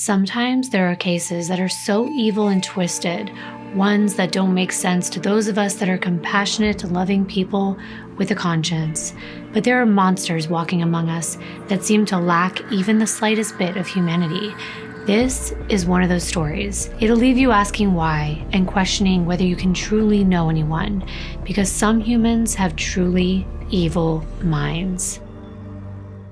Sometimes there are cases that are so evil and twisted, ones that don't make sense to those of us that are compassionate, loving people with a conscience. But there are monsters walking among us that seem to lack even the slightest bit of humanity. This is one of those stories. It'll leave you asking why and questioning whether you can truly know anyone, because some humans have truly evil minds.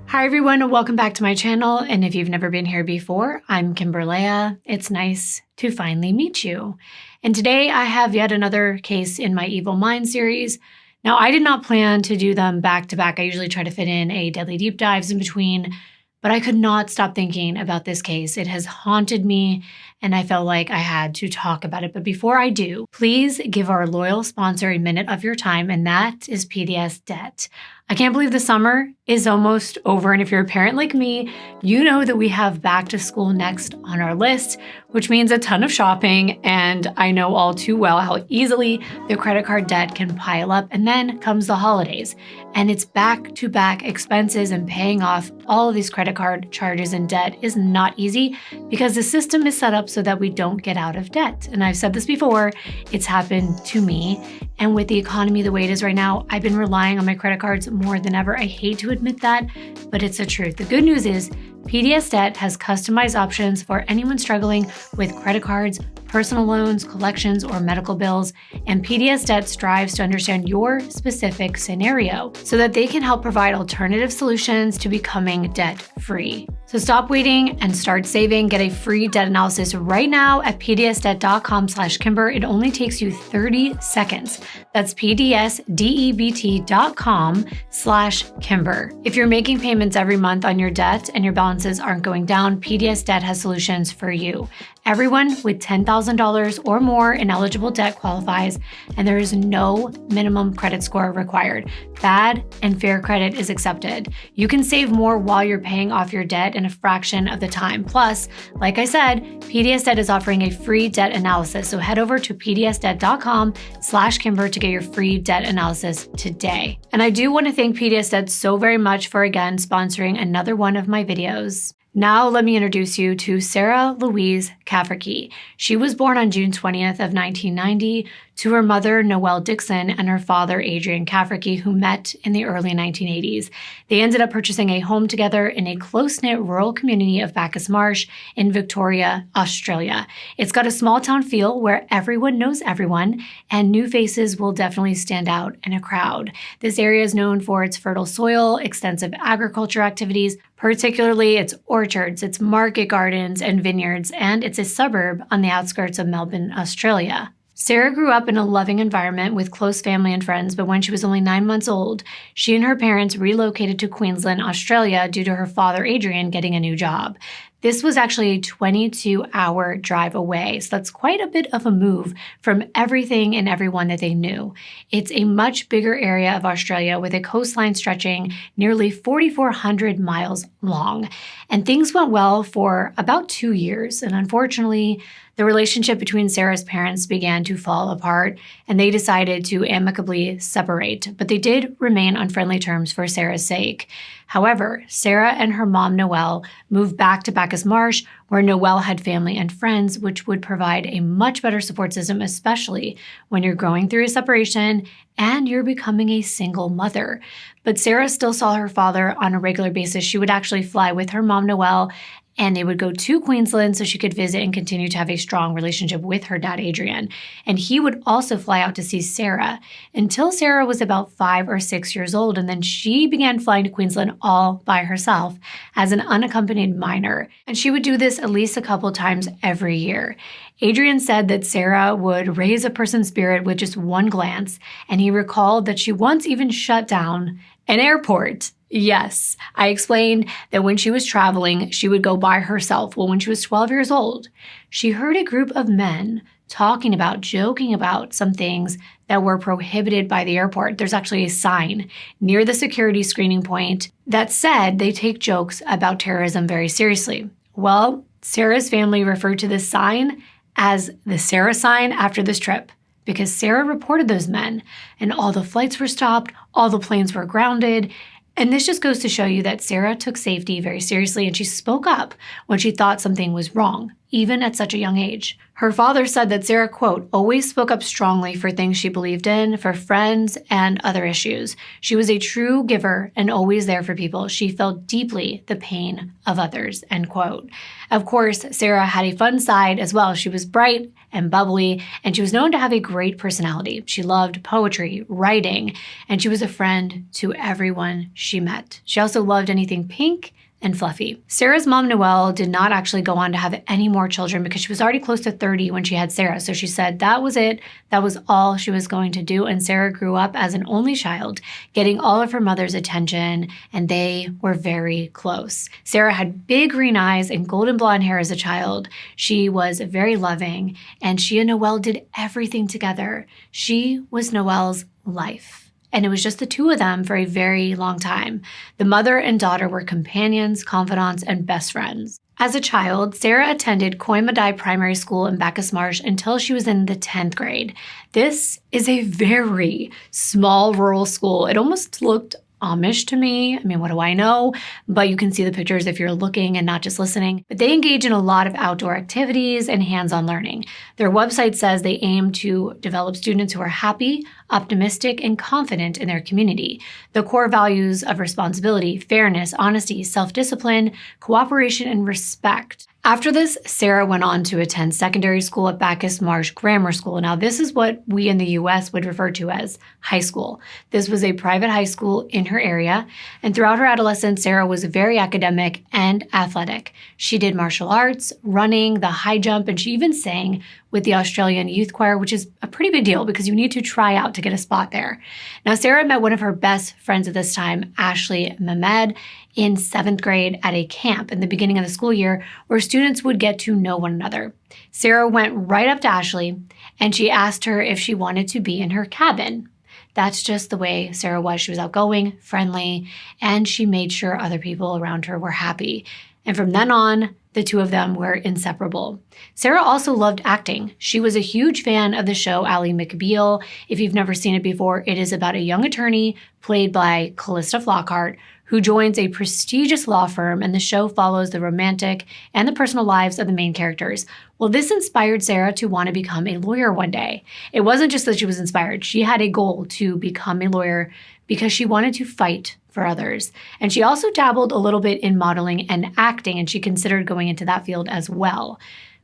Hi everyone, and welcome back to my channel. And if you've never been here before, I'm Kimbyrleigha. It's nice to finally meet you. And today I have yet another case in my Evil Mind series. Now, I did not plan to do them back to back. I usually try to fit in a Deadly Deep Dives in between, but I could not stop thinking about this case. It has haunted me, and I felt like I had to talk about it. But before I do, please give our loyal sponsor a minute of your time, and that is PDS Debt. I can't believe the summer is almost over, and if you're a parent like me, you know that we have back to school next on our list, which means a ton of shopping, and I know all too well how easily the credit card debt can pile up, and then comes the holidays, and it's back-to-back expenses, and paying off all of these credit card charges and debt is not easy because the system is set up so that we don't get out of debt. And I've said this before, it's happened to me, and with the economy the way it is right now, I've been relying on my credit cards more than ever. I hate to admit that, but it's the truth. The good news is PDS Debt has customized options for anyone struggling with credit cards, personal loans, collections, or medical bills, and PDS Debt strives to understand your specific scenario so that they can help provide alternative solutions to becoming debt-free. So stop waiting and start saving. Get a free debt analysis right now at pdsdebt.com/Kimber. It only takes you 30 seconds. That's pdsdebt.com/Kimber. If you're making payments every month on your debt and your balances aren't going down, PDS Debt has solutions for you. Everyone with $10,000 or more in eligible debt qualifies, and there is no minimum credit score required. Bad and fair credit is accepted. You can save more while you're paying off your debt in a fraction of the time. Plus, like I said, PDS Debt is offering a free debt analysis. So head over to pdsdebt.com/Kimber to get your free debt analysis today. And I do want to thank PDS Debt so very much for again sponsoring another one of my videos. Now let me introduce you to Sarah Louise Cafferkey. She was born on June 20th of 1990 to her mother, Noelle Dixon, and her father, Adrian Cafferkey, who met in the early 1980s. They ended up purchasing a home together in a close-knit rural community of Bacchus Marsh in Victoria, Australia. It's got a small-town feel where everyone knows everyone, and new faces will definitely stand out in a crowd. This area is known for its fertile soil, extensive agriculture activities, particularly its orchards, its market gardens and vineyards, and it's a suburb on the outskirts of Melbourne, Australia. Sarah grew up in a loving environment with close family and friends, but when she was only 9 months old, she and her parents relocated to Queensland, Australia due to her father, Adrian, getting a new job. This was actually a 22-hour drive away, so that's quite a bit of a move from everything and everyone that they knew. It's a much bigger area of Australia with a coastline stretching nearly 4,400 miles long. And things went well for about 2 years, and unfortunately, the relationship between Sarah's parents began to fall apart, and they decided to amicably separate, but they did remain on friendly terms for Sarah's sake. However, Sarah and her mom, Noelle, moved back to Bacchus Marsh, where Noelle had family and friends, which would provide a much better support system, especially when you're going through a separation and you're becoming a single mother. But Sarah still saw her father on a regular basis. She would actually fly with her mom, Noelle, and they would go to Queensland so she could visit and continue to have a strong relationship with her dad, Adrian. And he would also fly out to see Sarah until Sarah was about 5 or 6 years old. And then she began flying to Queensland all by herself as an unaccompanied minor. And she would do this at least a couple times every year. Adrian said that Sarah would raise a person's spirit with just one glance, and he recalled that she once even shut down an airport. Yes, I explained that when she was traveling, she would go by herself. Well, when she was 12 years old, she heard a group of men talking about, joking about some things that were prohibited by the airport. There's actually a sign near the security screening point that said they take jokes about terrorism very seriously. Well, Sarah's family referred to this sign as the Sarah sign after this trip, because Sarah reported those men, and all the flights were stopped, all the planes were grounded, And this just goes to show you that Sarah took safety very seriously, and she spoke up when she thought something was wrong, even at such a young age. Her father said that Sarah, quote, always spoke up strongly for things she believed in, for friends and other issues. She was a true giver and always there for people. She felt deeply the pain of others, end quote. Of course, Sarah had a fun side as well. She was bright and bubbly, and she was known to have a great personality. She loved poetry, writing, and she was a friend to everyone she met. She also loved anything pink and fluffy. Sarah's mom, Noelle, did not actually go on to have any more children because she was already close to 30 when she had Sarah. So she said that was it. That was all she was going to do. And Sarah grew up as an only child, getting all of her mother's attention, and they were very close. Sarah had big green eyes and golden blonde hair as a child. She was very loving, and she and Noelle did everything together. She was Noelle's life. And it was just the two of them for a very long time. The mother and daughter were companions, confidants, and best friends. As a child, Sarah attended Coimadai Primary School in Bacchus Marsh until she was in the 10th grade. This is a very small rural school. It almost looked Amish to me. I mean, what do I know? But you can see the pictures if you're looking and not just listening. But they engage in a lot of outdoor activities and hands-on learning. Their website says they aim to develop students who are happy, optimistic, and confident in their community. The core values of responsibility, fairness, honesty, self-discipline, cooperation, and respect. After this, Sarah went on to attend secondary school at Bacchus Marsh Grammar School. Now, this is what we in the U.S. would refer to as high school. This was a private high school in her area, and throughout her adolescence, Sarah was very academic and athletic. She did martial arts, running, the high jump, and she even sang with the Australian Youth Choir, which is a pretty big deal because you need to try out to get a spot there. Now, Sarah met one of her best friends at this time, Ashley Mehmed, in 7th grade at a camp in the beginning of the school year where students would get to know one another. Sarah went right up to Ashley and she asked her if she wanted to be in her cabin. That's just the way Sarah was. She was outgoing, friendly, and she made sure other people around her were happy. And from then on, the two of them were inseparable. Sarah also loved acting. She was a huge fan of the show Ally McBeal. If you've never seen it before, it is about a young attorney played by Callista Flockhart who joins a prestigious law firm, and the show follows the romantic and the personal lives of the main characters. Well, this inspired Sarah to want to become a lawyer one day. It wasn't just that she was inspired. She had a goal to become a lawyer because she wanted to fight for others. And she also dabbled a little bit in modeling and acting, and she considered going into that field as well.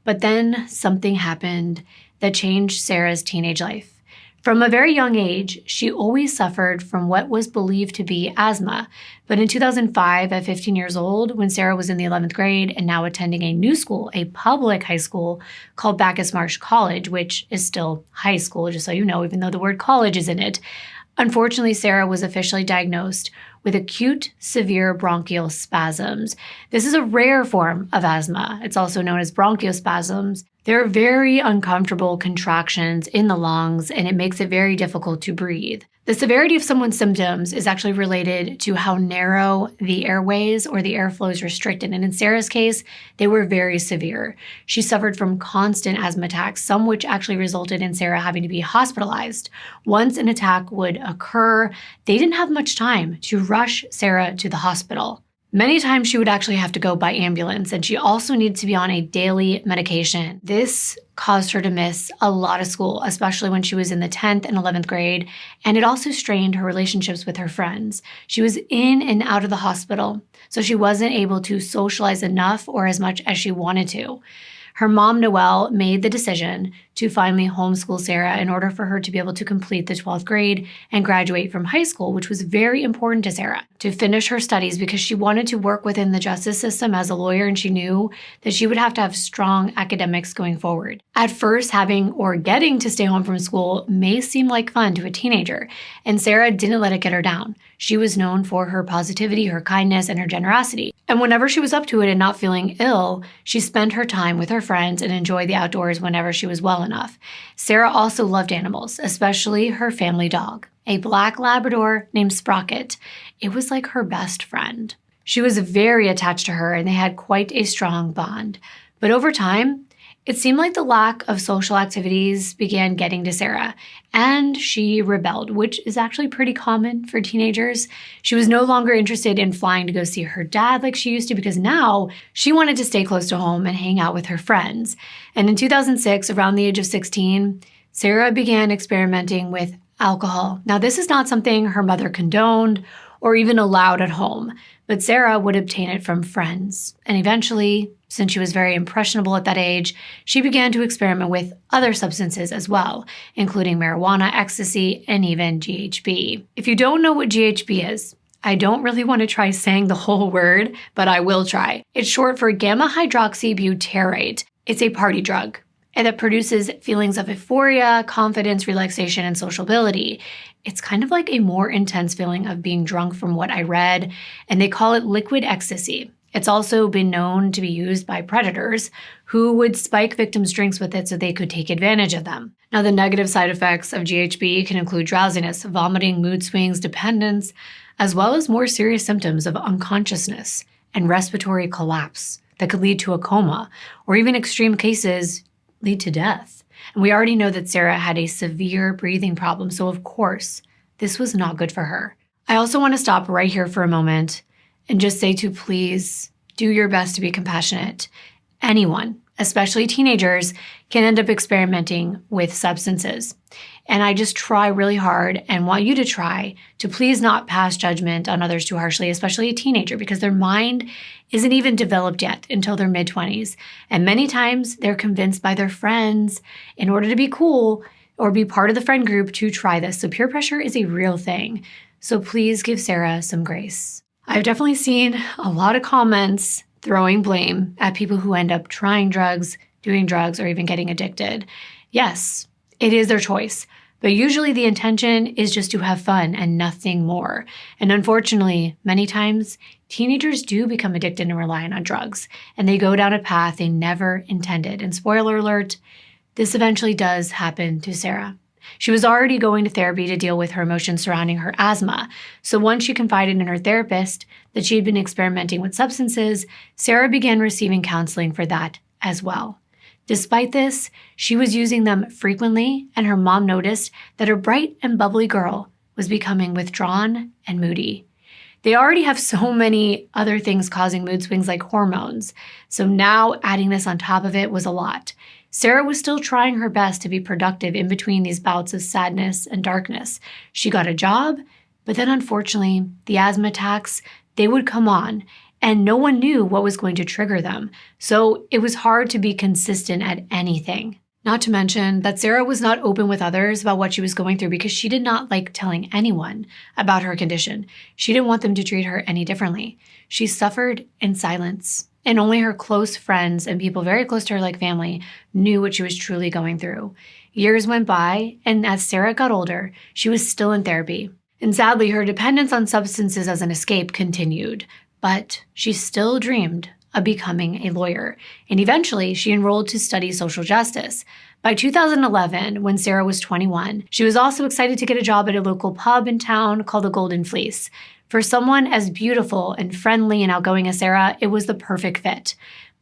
But then something happened that changed Sarah's teenage life. From a very young age, she always suffered from what was believed to be asthma. But in 2005, at 15 years old, when Sarah was in the 11th grade and now attending a new school, a public high school called Bacchus Marsh College, which is still high school, just so you know, even though the word college is in it, unfortunately, Sarah was officially diagnosed with acute severe bronchial spasms. This is a rare form of asthma. It's also known as bronchospasms. They're very uncomfortable contractions in the lungs, and it makes it very difficult to breathe. The severity of someone's symptoms is actually related to how narrow the airways or the airflow is restricted. And in Sarah's case, they were very severe. She suffered from constant asthma attacks, some which actually resulted in Sarah having to be hospitalized. Once an attack would occur, they didn't have much time to rush Sarah to the hospital. Many times she would actually have to go by ambulance, and she also needed to be on a daily medication. This caused her to miss a lot of school, especially when she was in the 10th and 11th grade, and it also strained her relationships with her friends. She was in and out of the hospital, so she wasn't able to socialize enough or as much as she wanted to. Her mom, Noelle, made the decision to finally homeschool Sarah in order for her to be able to complete the 12th grade and graduate from high school, which was very important to Sarah, to finish her studies because she wanted to work within the justice system as a lawyer, and she knew that she would have to have strong academics going forward. At first, having or getting to stay home from school may seem like fun to a teenager, and Sarah didn't let it get her down. She was known for her positivity, her kindness, and her generosity. And whenever she was up to it and not feeling ill, she spent her time with her friends and enjoyed the outdoors whenever she was well enough. Sarah also loved animals, especially her family dog, a black Labrador named Sprocket. It was like her best friend. She was very attached to her, and they had quite a strong bond. But over time, It seemed like the lack of social activities began getting to Sarah, and she rebelled, which is actually pretty common for teenagers. She was no longer interested in flying to go see her dad like she used to, because now she wanted to stay close to home and hang out with her friends. And in 2006, around the age of 16, Sarah began experimenting with alcohol. Now, this is not something her mother condoned or even allowed at home, but Sarah would obtain it from friends. And eventually, since she was very impressionable at that age, she began to experiment with other substances as well, including marijuana, ecstasy, and even GHB. If you don't know what GHB is, I don't really want to try saying the whole word, but I will try. It's short for gamma hydroxybutyrate. It's a party drug, and it produces feelings of euphoria, confidence, relaxation, and sociability. It's kind of like a more intense feeling of being drunk from what I read, and they call it liquid ecstasy. It's also been known to be used by predators who would spike victims' drinks with it so they could take advantage of them. Now, the negative side effects of GHB can include drowsiness, vomiting, mood swings, dependence, as well as more serious symptoms of unconsciousness and respiratory collapse that could lead to a coma, or even extreme cases lead to death. And we already know that Sarah had a severe breathing problem, so of course, this was not good for her. I also want to stop right here for a moment and just say to please do your best to be compassionate. Anyone, especially teenagers, can end up experimenting with substances. And I just try really hard and want you to try to please not pass judgment on others too harshly, especially a teenager, because their mind isn't even developed yet until their mid-20s. And many times they're convinced by their friends in order to be cool or be part of the friend group to try this. So peer pressure is a real thing. So please give Sarah some grace. I've definitely seen a lot of comments throwing blame at people who end up trying drugs, doing drugs, or even getting addicted. Yes, it is their choice, but usually the intention is just to have fun and nothing more. And unfortunately, many times, teenagers do become addicted and reliant on drugs, and they go down a path they never intended. And spoiler alert, this eventually does happen to Sarah. She was already going to therapy to deal with her emotions surrounding her asthma. So once she confided in her therapist that she had been experimenting with substances, Sarah began receiving counseling for that as well. Despite this, she was using them frequently, and her mom noticed that her bright and bubbly girl was becoming withdrawn and moody. They already have so many other things causing mood swings like hormones, so now adding this on top of it was a lot. Sarah was still trying her best to be productive in between these bouts of sadness and darkness. She got a job, but then unfortunately, the asthma attacks, they would come on, and no one knew what was going to trigger them. So it was hard to be consistent at anything. Not to mention that Sarah was not open with others about what she was going through because she did not like telling anyone about her condition. She didn't want them to treat her any differently. She suffered in silence, and only her close friends and people very close to her, like family, knew what she was truly going through. Years went by, and as Sarah got older, she was still in therapy. And sadly, her dependence on substances as an escape continued, but she still dreamed of becoming a lawyer. And eventually, she enrolled to study social justice. By 2011, when Sarah was 21, she was also excited to get a job at a local pub in town called the Golden Fleece. For someone as beautiful and friendly and outgoing as Sarah, it was the perfect fit.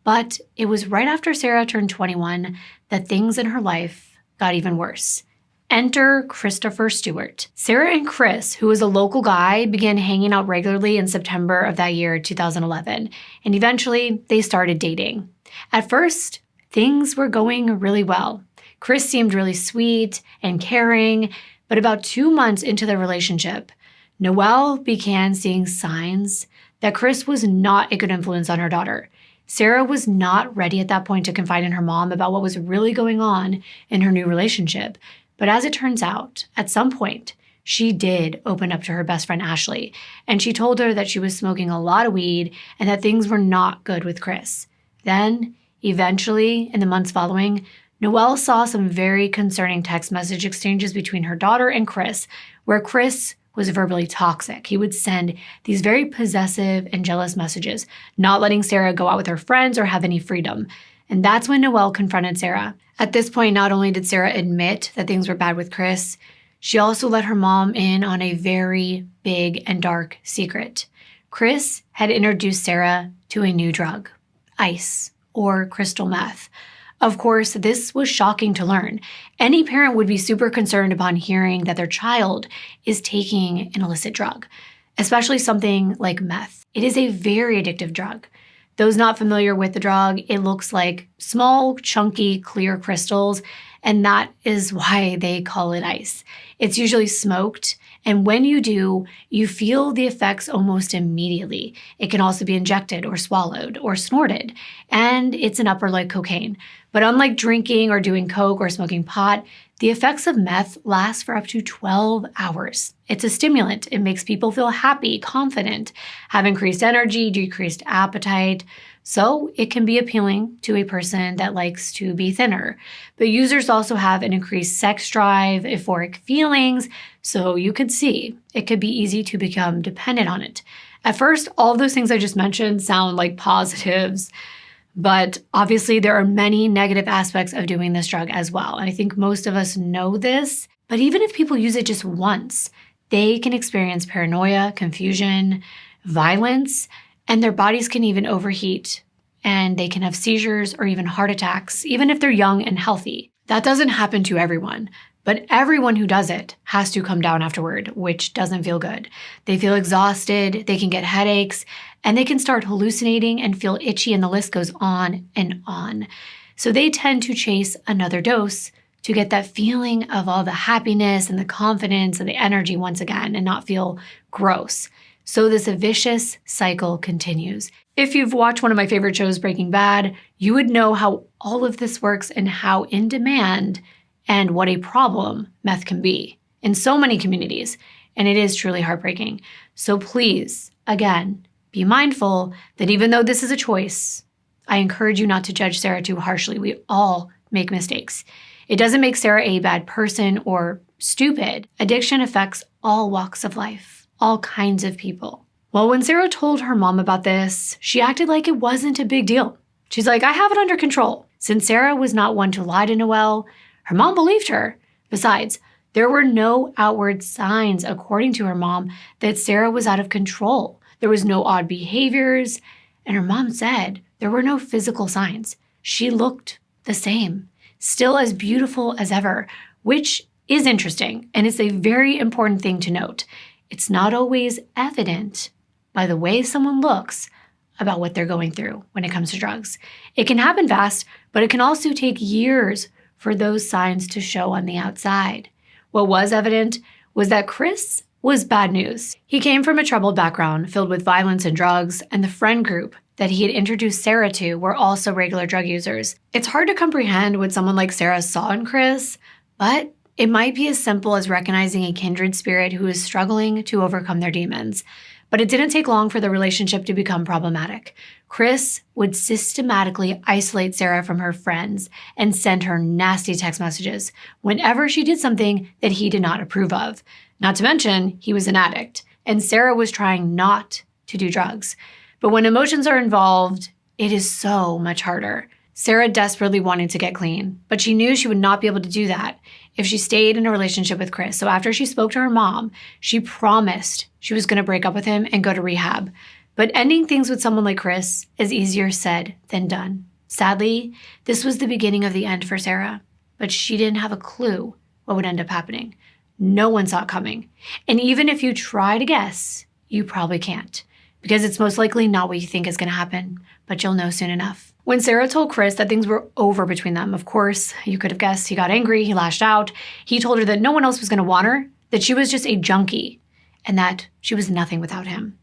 But it was right after Sarah turned 21 that things in her life got even worse. Enter Christopher Stewart. Sarah and Chris, who was a local guy, began hanging out regularly in September of that year, 2011, and eventually they started dating. At first, things were going really well. Chris seemed really sweet and caring, but about 2 months into their relationship, Noelle began seeing signs that Chris was not a good influence on her daughter. Sarah was not ready at that point to confide in her mom about what was really going on in her new relationship. But as it turns out, at some point, she did open up to her best friend Ashley, and she told her that she was smoking a lot of weed and that things were not good with Chris. Then, eventually, in the months following, Noelle saw some very concerning text message exchanges between her daughter and Chris, where Chris was verbally toxic. He would send these very possessive and jealous messages, not letting Sarah go out with her friends or have any freedom. And that's when Noelle confronted Sarah. At this point, not only did Sarah admit that things were bad with Chris, she also let her mom in on a very big and dark secret. Chris had introduced Sarah to a new drug, ice, or crystal meth, Of course, this was shocking to learn. Any parent would be super concerned upon hearing that their child is taking an illicit drug, especially something like meth. It is a very addictive drug. Those not familiar with the drug, it looks like small, chunky, clear crystals, and that is why they call it ice. It's usually smoked, and when you do, you feel the effects almost immediately. It can also be injected or swallowed or snorted, and it's an upper like cocaine. But unlike drinking or doing coke or smoking pot, the effects of meth last for up to 12 hours. It's a stimulant. It makes people feel happy, confident, have increased energy, decreased appetite. So it can be appealing to a person that likes to be thinner. But users also have an increased sex drive, euphoric feelings. So you could see it could be easy to become dependent on it. At first, all of those things I just mentioned sound like positives. But obviously, there are many negative aspects of doing this drug as well. And I think most of us know this. But even if people use it just once, they can experience paranoia, confusion, violence, and their bodies can even overheat. And they can have seizures or even heart attacks, even if they're young and healthy. That doesn't happen to everyone. But everyone who does it has to come down afterward, which doesn't feel good. They feel exhausted, they can get headaches, and they can start hallucinating and feel itchy, and the list goes on and on. So they tend to chase another dose to get that feeling of all the happiness and the confidence and the energy once again and not feel gross. So this vicious cycle continues. If you've watched one of my favorite shows, Breaking Bad, you would know how all of this works and how in demand and what a problem meth can be in so many communities. And it is truly heartbreaking. So please, again, be mindful that even though this is a choice, I encourage you not to judge Sarah too harshly. We all make mistakes. It doesn't make Sarah a bad person or stupid. Addiction affects all walks of life, all kinds of people. Well, when Sarah told her mom about this, she acted like it wasn't a big deal. She's like, I have it under control. Since Sarah was not one to lie to Noelle, her mom believed her. Besides, there were no outward signs, according to her mom, that Sarah was out of control. There was no odd behaviors, and her mom said there were no physical signs. She looked the same, still as beautiful as ever, which is interesting, and it's a very important thing to note. It's not always evident by the way someone looks about what they're going through when it comes to drugs. It can happen fast, but it can also take years for those signs to show on the outside. What was evident was that Chris was bad news. He came from a troubled background filled with violence and drugs, and the friend group that he had introduced Sarah to were also regular drug users. It's hard to comprehend what someone like Sarah saw in Chris, but it might be as simple as recognizing a kindred spirit who is struggling to overcome their demons. But it didn't take long for the relationship to become problematic. Chris would systematically isolate Sarah from her friends and send her nasty text messages whenever she did something that he did not approve of. Not to mention, he was an addict, and Sarah was trying not to do drugs. But when emotions are involved, it is so much harder. Sarah desperately wanted to get clean, but she knew she would not be able to do that if she stayed in a relationship with Chris. So after she spoke to her mom, she promised she was going to break up with him and go to rehab. But ending things with someone like Chris is easier said than done. Sadly, this was the beginning of the end for Sarah, but she didn't have a clue what would end up happening. No one saw it coming. And even if you try to guess, you probably can't, because it's most likely not what you think is going to happen, but you'll know soon enough. When Sarah told Chris that things were over between them, of course, you could have guessed he got angry, he lashed out. He told her that no one else was going to want her, that she was just a junkie, and that she was nothing without him.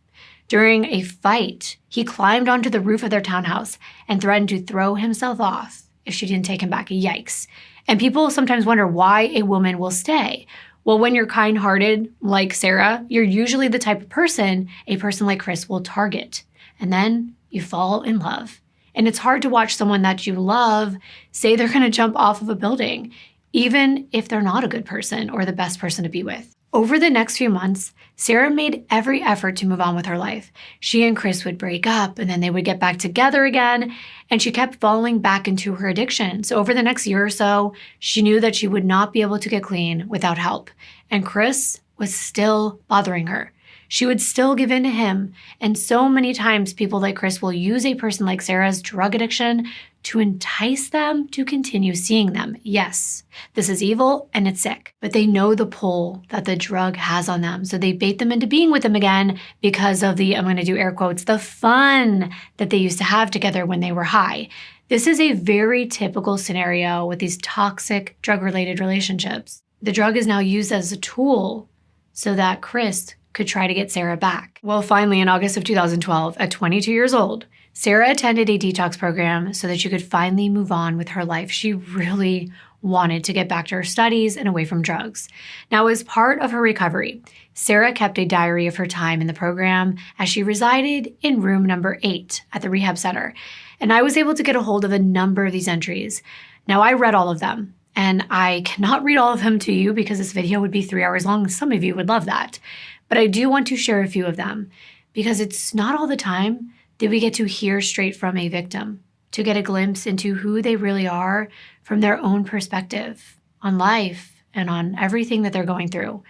During a fight, he climbed onto the roof of their townhouse and threatened to throw himself off if she didn't take him back. Yikes. And people sometimes wonder why a woman will stay. Well, when you're kind-hearted, like Sarah, you're usually the type of person a person like Chris will target. And then you fall in love. And it's hard to watch someone that you love say they're going to jump off of a building, even if they're not a good person or the best person to be with. Over the next few months, Sarah made every effort to move on with her life. She and Chris would break up, and then they would get back together again, and she kept falling back into her addiction. So over the next year or so, she knew that she would not be able to get clean without help. And Chris was still bothering her. She would still give in to him. And so many times people like Chris will use a person like Sarah's drug addiction to entice them to continue seeing them. Yes, this is evil and it's sick, but they know the pull that the drug has on them. So they bait them into being with them again because of the, I'm going to do air quotes, the fun that they used to have together when they were high. This is a very typical scenario with these toxic drug-related relationships. The drug is now used as a tool so that Chris could try to get Sarah back. Well, finally, in August of 2012, at 22 years old, Sarah attended a detox program so that she could finally move on with her life. She really wanted to get back to her studies and away from drugs. Now, as part of her recovery, Sarah kept a diary of her time in the program as she resided in room number 8 at the rehab center. And I was able to get a hold of a number of these entries. Now, I read all of them, and I cannot read all of them to you because this video would be 3 hours long. Some of you would love that. But I do want to share a few of them because it's not all the time that we get to hear straight from a victim, to get a glimpse into who they really are from their own perspective on life and on everything that they're going through.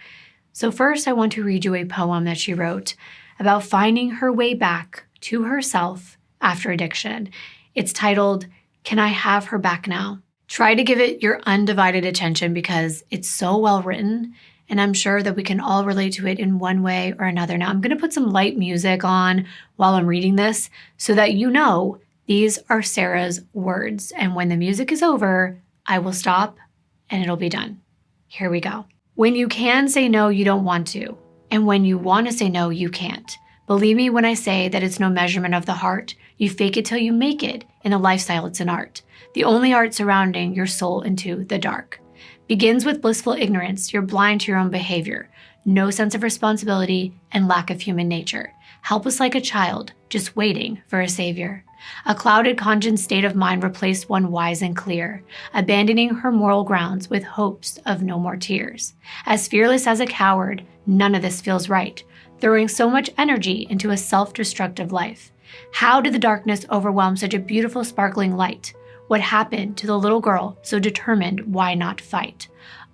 So first, I want to read you a poem that she wrote about finding her way back to herself after addiction. It's titled, Can I Have Her Back Now? Try to give it your undivided attention because it's so well written, and I'm sure that we can all relate to it in one way or another. Now, I'm going to put some light music on while I'm reading this so that you know these are Sarah's words. And when the music is over, I will stop and it'll be done. Here we go. When you can say no, you don't want to. And when you want to say no, you can't. Believe me when I say that it's no measurement of the heart. You fake it till you make it. In a lifestyle, it's an art. The only art surrounding your soul into the dark. Begins with blissful ignorance. You're blind to your own behavior. No sense of responsibility and lack of human nature. Helpless like a child, just waiting for a savior. A clouded conscience state of mind replaced one wise and clear, abandoning her moral grounds with hopes of no more tears. As fearless as a coward, none of this feels right, throwing so much energy into a self-destructive life. How did the darkness overwhelm such a beautiful sparkling light? What happened to the little girl so determined why not fight?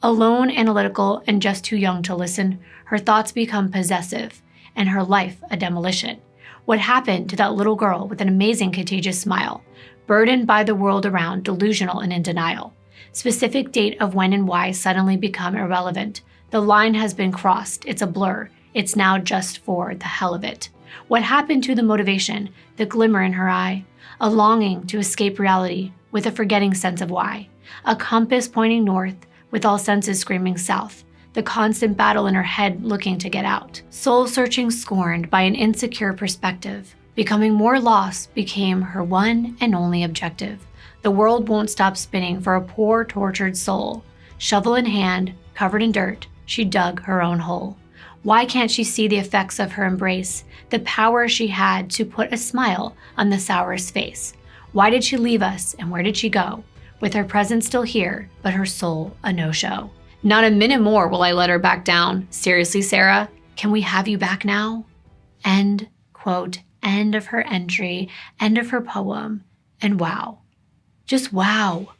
Alone, analytical, and just too young to listen, her thoughts become possessive, and her life a demolition. What happened to that little girl with an amazing contagious smile, burdened by the world around, delusional and in denial? Specific date of when and why suddenly become irrelevant. The line has been crossed, it's a blur, it's now just for the hell of it. What happened to the motivation, the glimmer in her eye? A longing to escape reality with a forgetting sense of why. A compass pointing north with all senses screaming south. The constant battle in her head looking to get out. Soul-searching, scorned by an insecure perspective. Becoming more lost became her one and only objective. The world won't stop spinning for a poor, tortured soul. Shovel in hand, covered in dirt, she dug her own hole. Why can't she see the effects of her embrace? The power she had to put a smile on the sourest face. Why did she leave us and where did she go? With her presence still here, but her soul a no-show. Not a minute more will I let her back down. Seriously, Sarah, can we have you back now? End quote, end of her entry, end of her poem. And wow, just wow.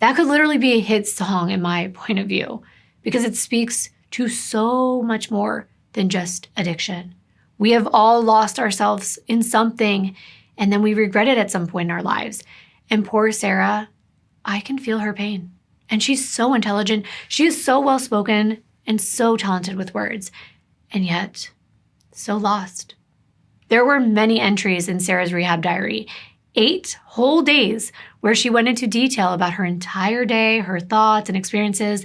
That could literally be a hit song in my point of view because it speaks to so much more than just addiction. We have all lost ourselves in something and then we regret it at some point in our lives. And poor Sarah, I can feel her pain. And she's so intelligent. She is so well-spoken and so talented with words, and yet so lost. There were many entries in Sarah's rehab diary, 8 whole days where she went into detail about her entire day, her thoughts and experiences.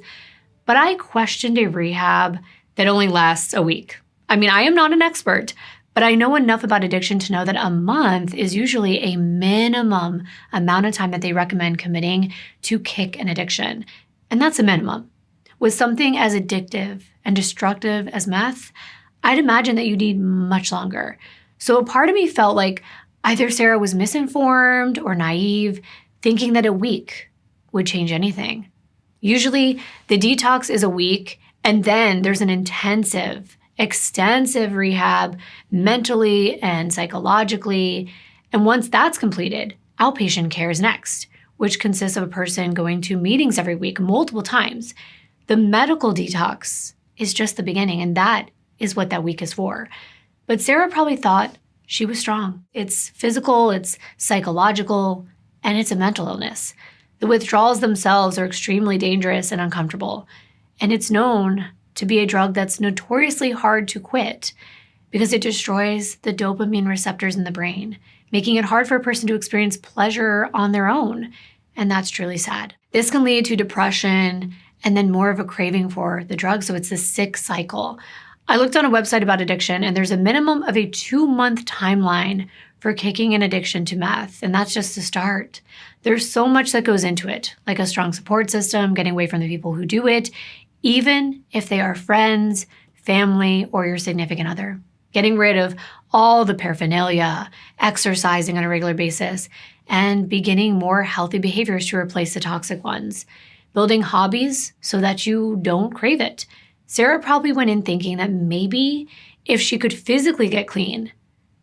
But I questioned a rehab that only lasts a week. I mean, I am not an expert, but I know enough about addiction to know that a month is usually a minimum amount of time that they recommend committing to kick an addiction. And that's a minimum. With something as addictive and destructive as meth, I'd imagine that you need much longer. So a part of me felt like either Sarah was misinformed or naive, thinking that a week would change anything. Usually the detox is a week, and then there's an intensive, extensive rehab mentally and psychologically. And once that's completed, outpatient care is next, which consists of a person going to meetings every week, multiple times. The medical detox is just the beginning, and that is what that week is for. But Sarah probably thought she was strong. It's physical, it's psychological, and it's a mental illness. The withdrawals themselves are extremely dangerous and uncomfortable, and it's known to be a drug that's notoriously hard to quit because it destroys the dopamine receptors in the brain, making it hard for a person to experience pleasure on their own, and that's truly sad. This can lead to depression and then more of a craving for the drug, so it's a sick cycle. I looked on a website about addiction, and there's a minimum of a 2-month timeline for kicking an addiction to meth, and that's just the start. There's so much that goes into it, like a strong support system, getting away from the people who do it, even if they are friends, family, or your significant other. Getting rid of all the paraphernalia, exercising on a regular basis, and beginning more healthy behaviors to replace the toxic ones. Building hobbies so that you don't crave it. Sarah probably went in thinking that maybe if she could physically get clean,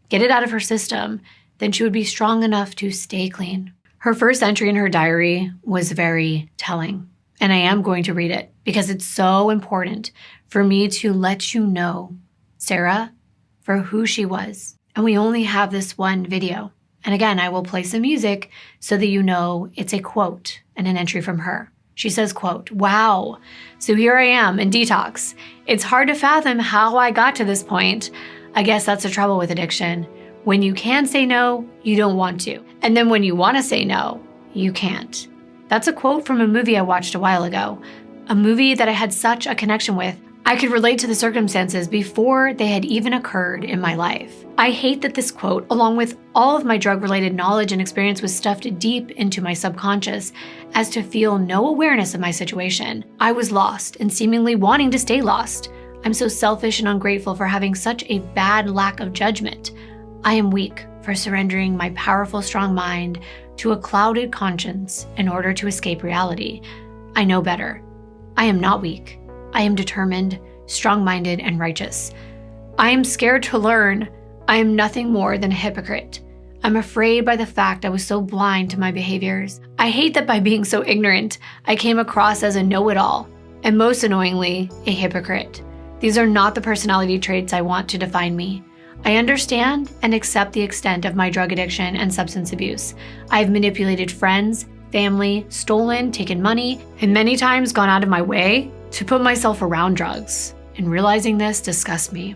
get it out of her system, then she would be strong enough to stay clean. Her first entry in her diary was very telling, and I am going to read it because it's so important for me to let you know Sarah for who she was. And we only have this one video. And again, I will play some music so that you know it's a quote and an entry from her. She says, quote, "Wow, so here I am in detox. It's hard to fathom how I got to this point. I guess that's the trouble with addiction. When you can say no, you don't want to. And then when you want to say no, you can't." That's a quote from a movie I watched a while ago, a movie that I had such a connection with. I could relate to the circumstances before they had even occurred in my life. I hate that this quote, along with all of my drug-related knowledge and experience, was stuffed deep into my subconscious as to feel no awareness of my situation. I was lost and seemingly wanting to stay lost. I'm so selfish and ungrateful for having such a bad lack of judgment. I am weak for surrendering my powerful, strong mind to a clouded conscience in order to escape reality. I know better. I am not weak. I am determined, strong-minded, and righteous. I am scared to learn. I am nothing more than a hypocrite. I'm afraid by the fact I was so blind to my behaviors. I hate that by being so ignorant, I came across as a know-it-all, and most annoyingly, a hypocrite. These are not the personality traits I want to define me. I understand and accept the extent of my drug addiction and substance abuse. I've manipulated friends, family, stolen, taken money, and many times gone out of my way to put myself around drugs, and realizing this disgusts me.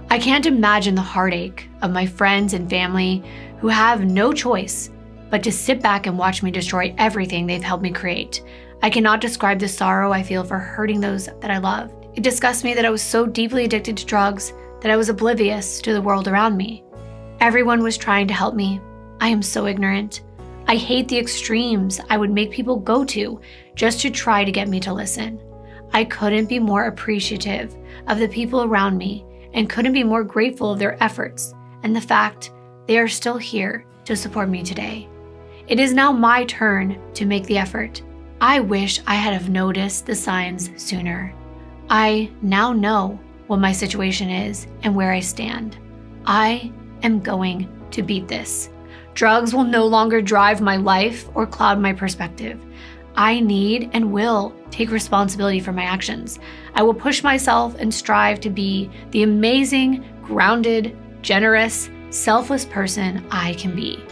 I can't imagine the heartache of my friends and family who have no choice but to sit back and watch me destroy everything they've helped me create. I cannot describe the sorrow I feel for hurting those that I love. It disgusts me that I was so deeply addicted to drugs that I was oblivious to the world around me. Everyone was trying to help me. I am so ignorant. I hate the extremes I would make people go to just to try to get me to listen. I couldn't be more appreciative of the people around me and couldn't be more grateful of their efforts and the fact they are still here to support me today. It is now my turn to make the effort. I wish I had have noticed the signs sooner. I now know what my situation is and where I stand. I am going to beat this. Drugs will no longer drive my life or cloud my perspective. I need and will take responsibility for my actions. I will push myself and strive to be the amazing, grounded, generous, selfless person I can be.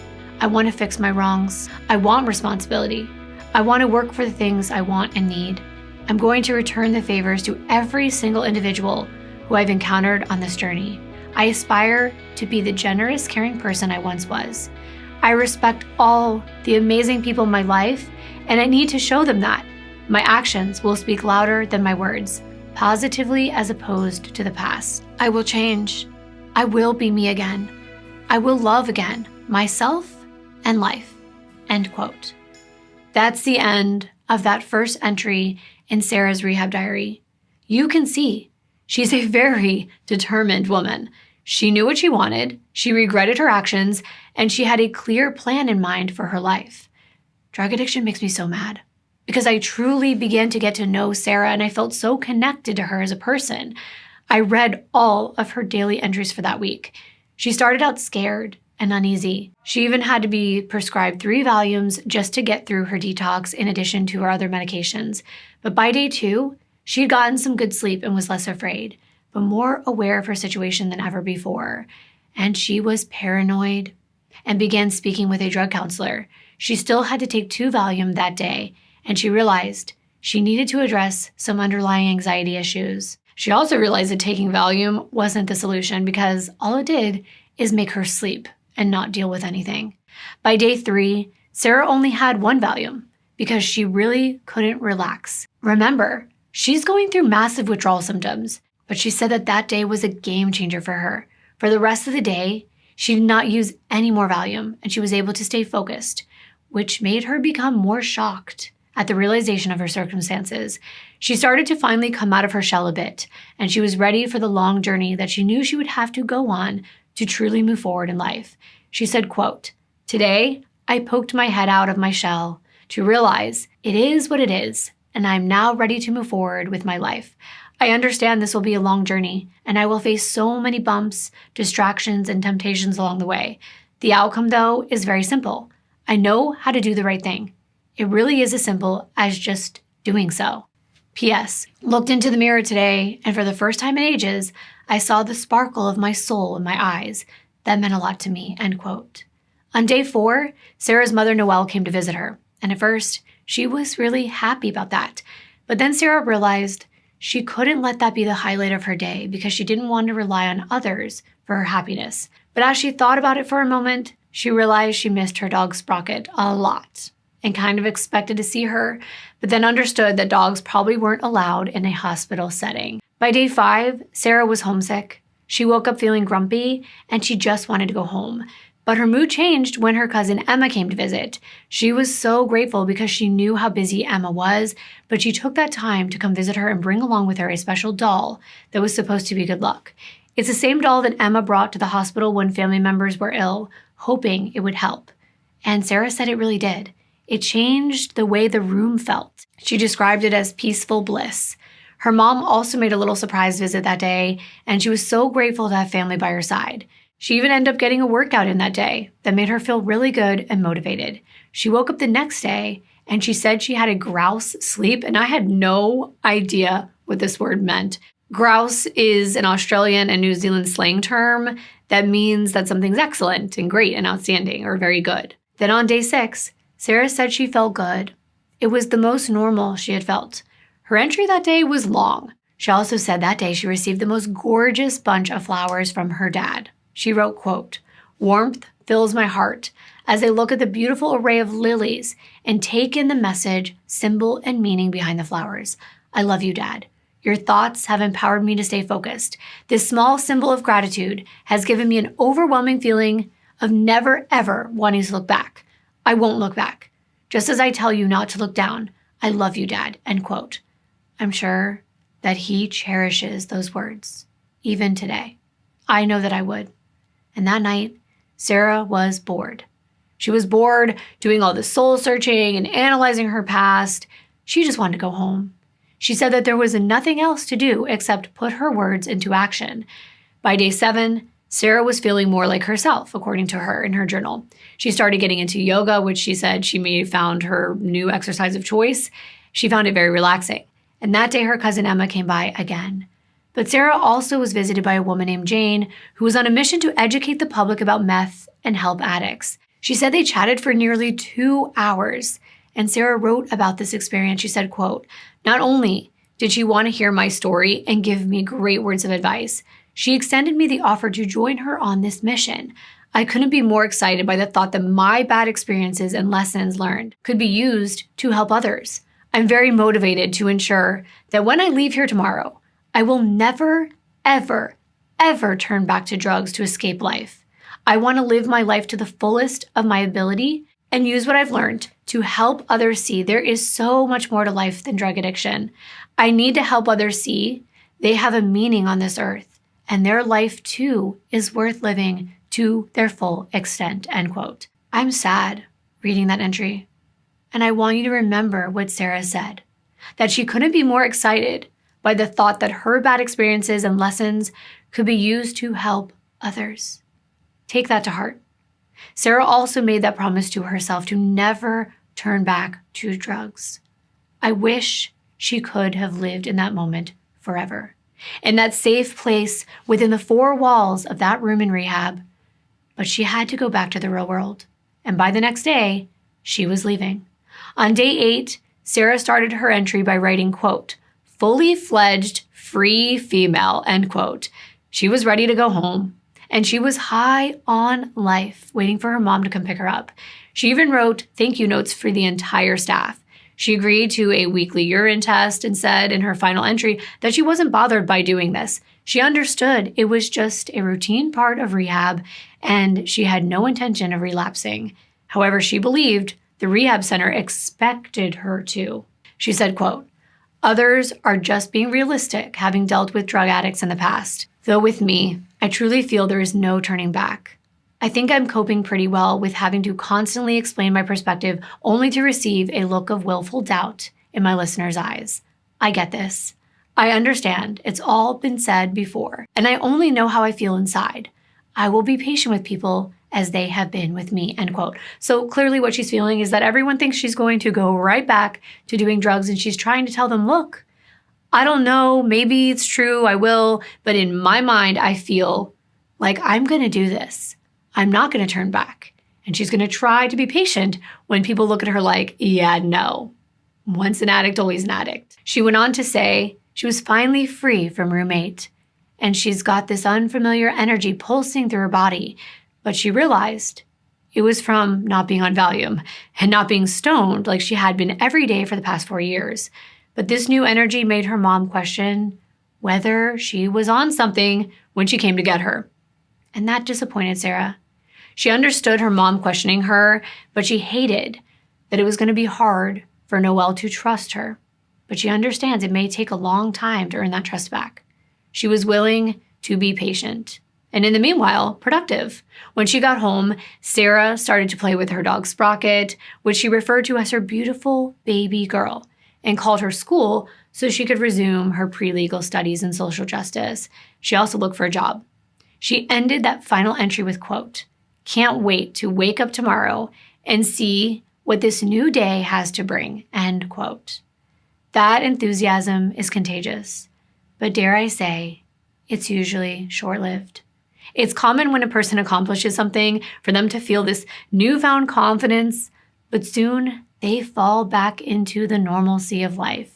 I want to fix my wrongs. I want responsibility. I want to work for the things I want and need. I'm going to return the favors to every single individual who I've encountered on this journey. I aspire to be the generous, caring person I once was. I respect all the amazing people in my life, and I need to show them that. My actions will speak louder than my words, positively as opposed to the past. I will change. I will be me again. I will love again, myself and life." End quote. That's the end of that first entry in Sarah's rehab diary. You can see she's a very determined woman. She knew what she wanted, she regretted her actions, and she had a clear plan in mind for her life. Drug addiction makes me so mad because I truly began to get to know Sarah and I felt so connected to her as a person. I read all of her daily entries for that week. She started out scared and uneasy. She even had to be prescribed 3 Valiums just to get through her detox in addition to her other medications. But by day 2, she had gotten some good sleep and was less afraid, but more aware of her situation than ever before. And she was paranoid and began speaking with a drug counselor. she still had to take 2 Valium that day, and she realized she needed to address some underlying anxiety issues. She also realized that taking Valium wasn't the solution because all it did is make her sleep and not deal with anything. By day 3, Sarah only had 1 Valium because she really couldn't relax. Remember, she's going through massive withdrawal symptoms, but she said that that day was a game changer for her. For the rest of the day, she did not use any more Valium, and she was able to stay focused, which made her become more shocked at the realization of her circumstances. She started to finally come out of her shell a bit, and she was ready for the long journey that she knew she would have to go on to truly move forward in life. She said, quote, "Today, I poked my head out of my shell to realize it is what it is, and I'm now ready to move forward with my life. I understand this will be a long journey, and I will face so many bumps, distractions, and temptations along the way. The outcome, though, is very simple. I know how to do the right thing. It really is as simple as just doing so. P.S. Looked into the mirror today, and for the first time in ages, I saw the sparkle of my soul in my eyes. That meant a lot to me," end quote. On day 4, Sarah's mother, Noelle, came to visit her, and at first, she was really happy about that. But then Sarah realized she couldn't let that be the highlight of her day because she didn't want to rely on others for her happiness. But as she thought about it for a moment, she realized she missed her dog Sprocket a lot and kind of expected to see her, but then understood that dogs probably weren't allowed in a hospital setting. By day 5, Sarah was homesick. She woke up feeling grumpy and she just wanted to go home. But her mood changed when her cousin Emma came to visit. She was so grateful because she knew how busy Emma was, but she took that time to come visit her and bring along with her a special doll that was supposed to be good luck. It's the same doll that Emma brought to the hospital when family members were ill, hoping it would help. And Sarah said it really did. It changed the way the room felt. She described it as peaceful bliss. Her mom also made a little surprise visit that day, and she was so grateful to have family by her side. She even ended up getting a workout in that day that made her feel really good and motivated. She woke up the next day and she said she had a grouse sleep, and I had no idea what this word meant. Grouse is an Australian and New Zealand slang term that means that something's excellent and great and outstanding or very good. Then on day 6, Sarah said she felt good. It was the most normal she had felt. Her entry that day was long. She also said that day she received the most gorgeous bunch of flowers from her dad. She wrote, quote, "Warmth fills my heart as I look at the beautiful array of lilies and take in the message, symbol, and meaning behind the flowers. I love you, Dad. Your thoughts have empowered me to stay focused. This small symbol of gratitude has given me an overwhelming feeling of never, ever wanting to look back. I won't look back. Just as I tell you not to look down, I love you, Dad," end quote. I'm sure that he cherishes those words, even today. I know that I would. And that night, Sarah was bored. She was bored doing all the soul searching and analyzing her past. She just wanted to go home. She said that there was nothing else to do except put her words into action. By day 7, Sarah was feeling more like herself, according to her in her journal. She started getting into yoga, which she said she may have found her new exercise of choice. She found it very relaxing. And that day, her cousin Emma came by again. But Sarah also was visited by a woman named Jane, who was on a mission to educate the public about meth and help addicts. She said they chatted for nearly 2 hours, and Sarah wrote about this experience. She said, quote, "Not only did she want to hear my story and give me great words of advice, she extended me the offer to join her on this mission. I couldn't be more excited by the thought that my bad experiences and lessons learned could be used to help others. I'm very motivated to ensure that when I leave here tomorrow, I will never, ever, ever turn back to drugs to escape life. I want to live my life to the fullest of my ability and use what I've learned to help others see there is so much more to life than drug addiction. I need to help others see they have a meaning on this earth, and their life too is worth living to their full extent," end quote. I'm sad reading that entry, and I want you to remember what Sarah said, that she couldn't be more excited by the thought that her bad experiences and lessons could be used to help others. Take that to heart. Sarah also made that promise to herself to never turn back to drugs. I wish she could have lived in that moment forever, in that safe place within the 4 walls of that room in rehab. But she had to go back to the real world. And by the next day, she was leaving. On day 8, Sarah started her entry by writing, quote, "fully fledged, free female," end quote. She was ready to go home, and she was high on life, waiting for her mom to come pick her up. She even wrote thank you notes for the entire staff. She agreed to a weekly urine test and said in her final entry that she wasn't bothered by doing this. She understood it was just a routine part of rehab, and she had no intention of relapsing. However, she believed the rehab center expected her to. She said, quote, "Others are just being realistic, having dealt with drug addicts in the past. Though with me, I truly feel there is no turning back. I think I'm coping pretty well with having to constantly explain my perspective only to receive a look of willful doubt in my listeners' eyes. I get this. I understand. It's all been said before, and I only know how I feel inside. I will be patient with people as they have been with me," end quote. So clearly what she's feeling is that everyone thinks she's going to go right back to doing drugs, and she's trying to tell them, look, I don't know, maybe it's true, I will, but in my mind, I feel like I'm going to do this. I'm not going to turn back. And she's going to try to be patient when people look at her like, yeah, no. Once an addict, always an addict. She went on to say she was finally free from roommate, and she's got this unfamiliar energy pulsing through her body, but she realized it was from not being on Valium and not being stoned like she had been every day for the past 4 years. But this new energy made her mom question whether she was on something when she came to get her. And that disappointed Sarah. She understood her mom questioning her, but she hated that it was going to be hard for Noelle to trust her. But she understands it may take a long time to earn that trust back. She was willing to be patient. And in the meanwhile, productive. When she got home, Sarah started to play with her dog Sprocket, which she referred to as her beautiful baby girl, and called her school so she could resume her pre-legal studies in social justice. She also looked for a job. She ended that final entry with, quote, "Can't wait to wake up tomorrow and see what this new day has to bring," end quote. That enthusiasm is contagious, but dare I say, it's usually short-lived. It's common when a person accomplishes something for them to feel this newfound confidence, but soon they fall back into the normalcy of life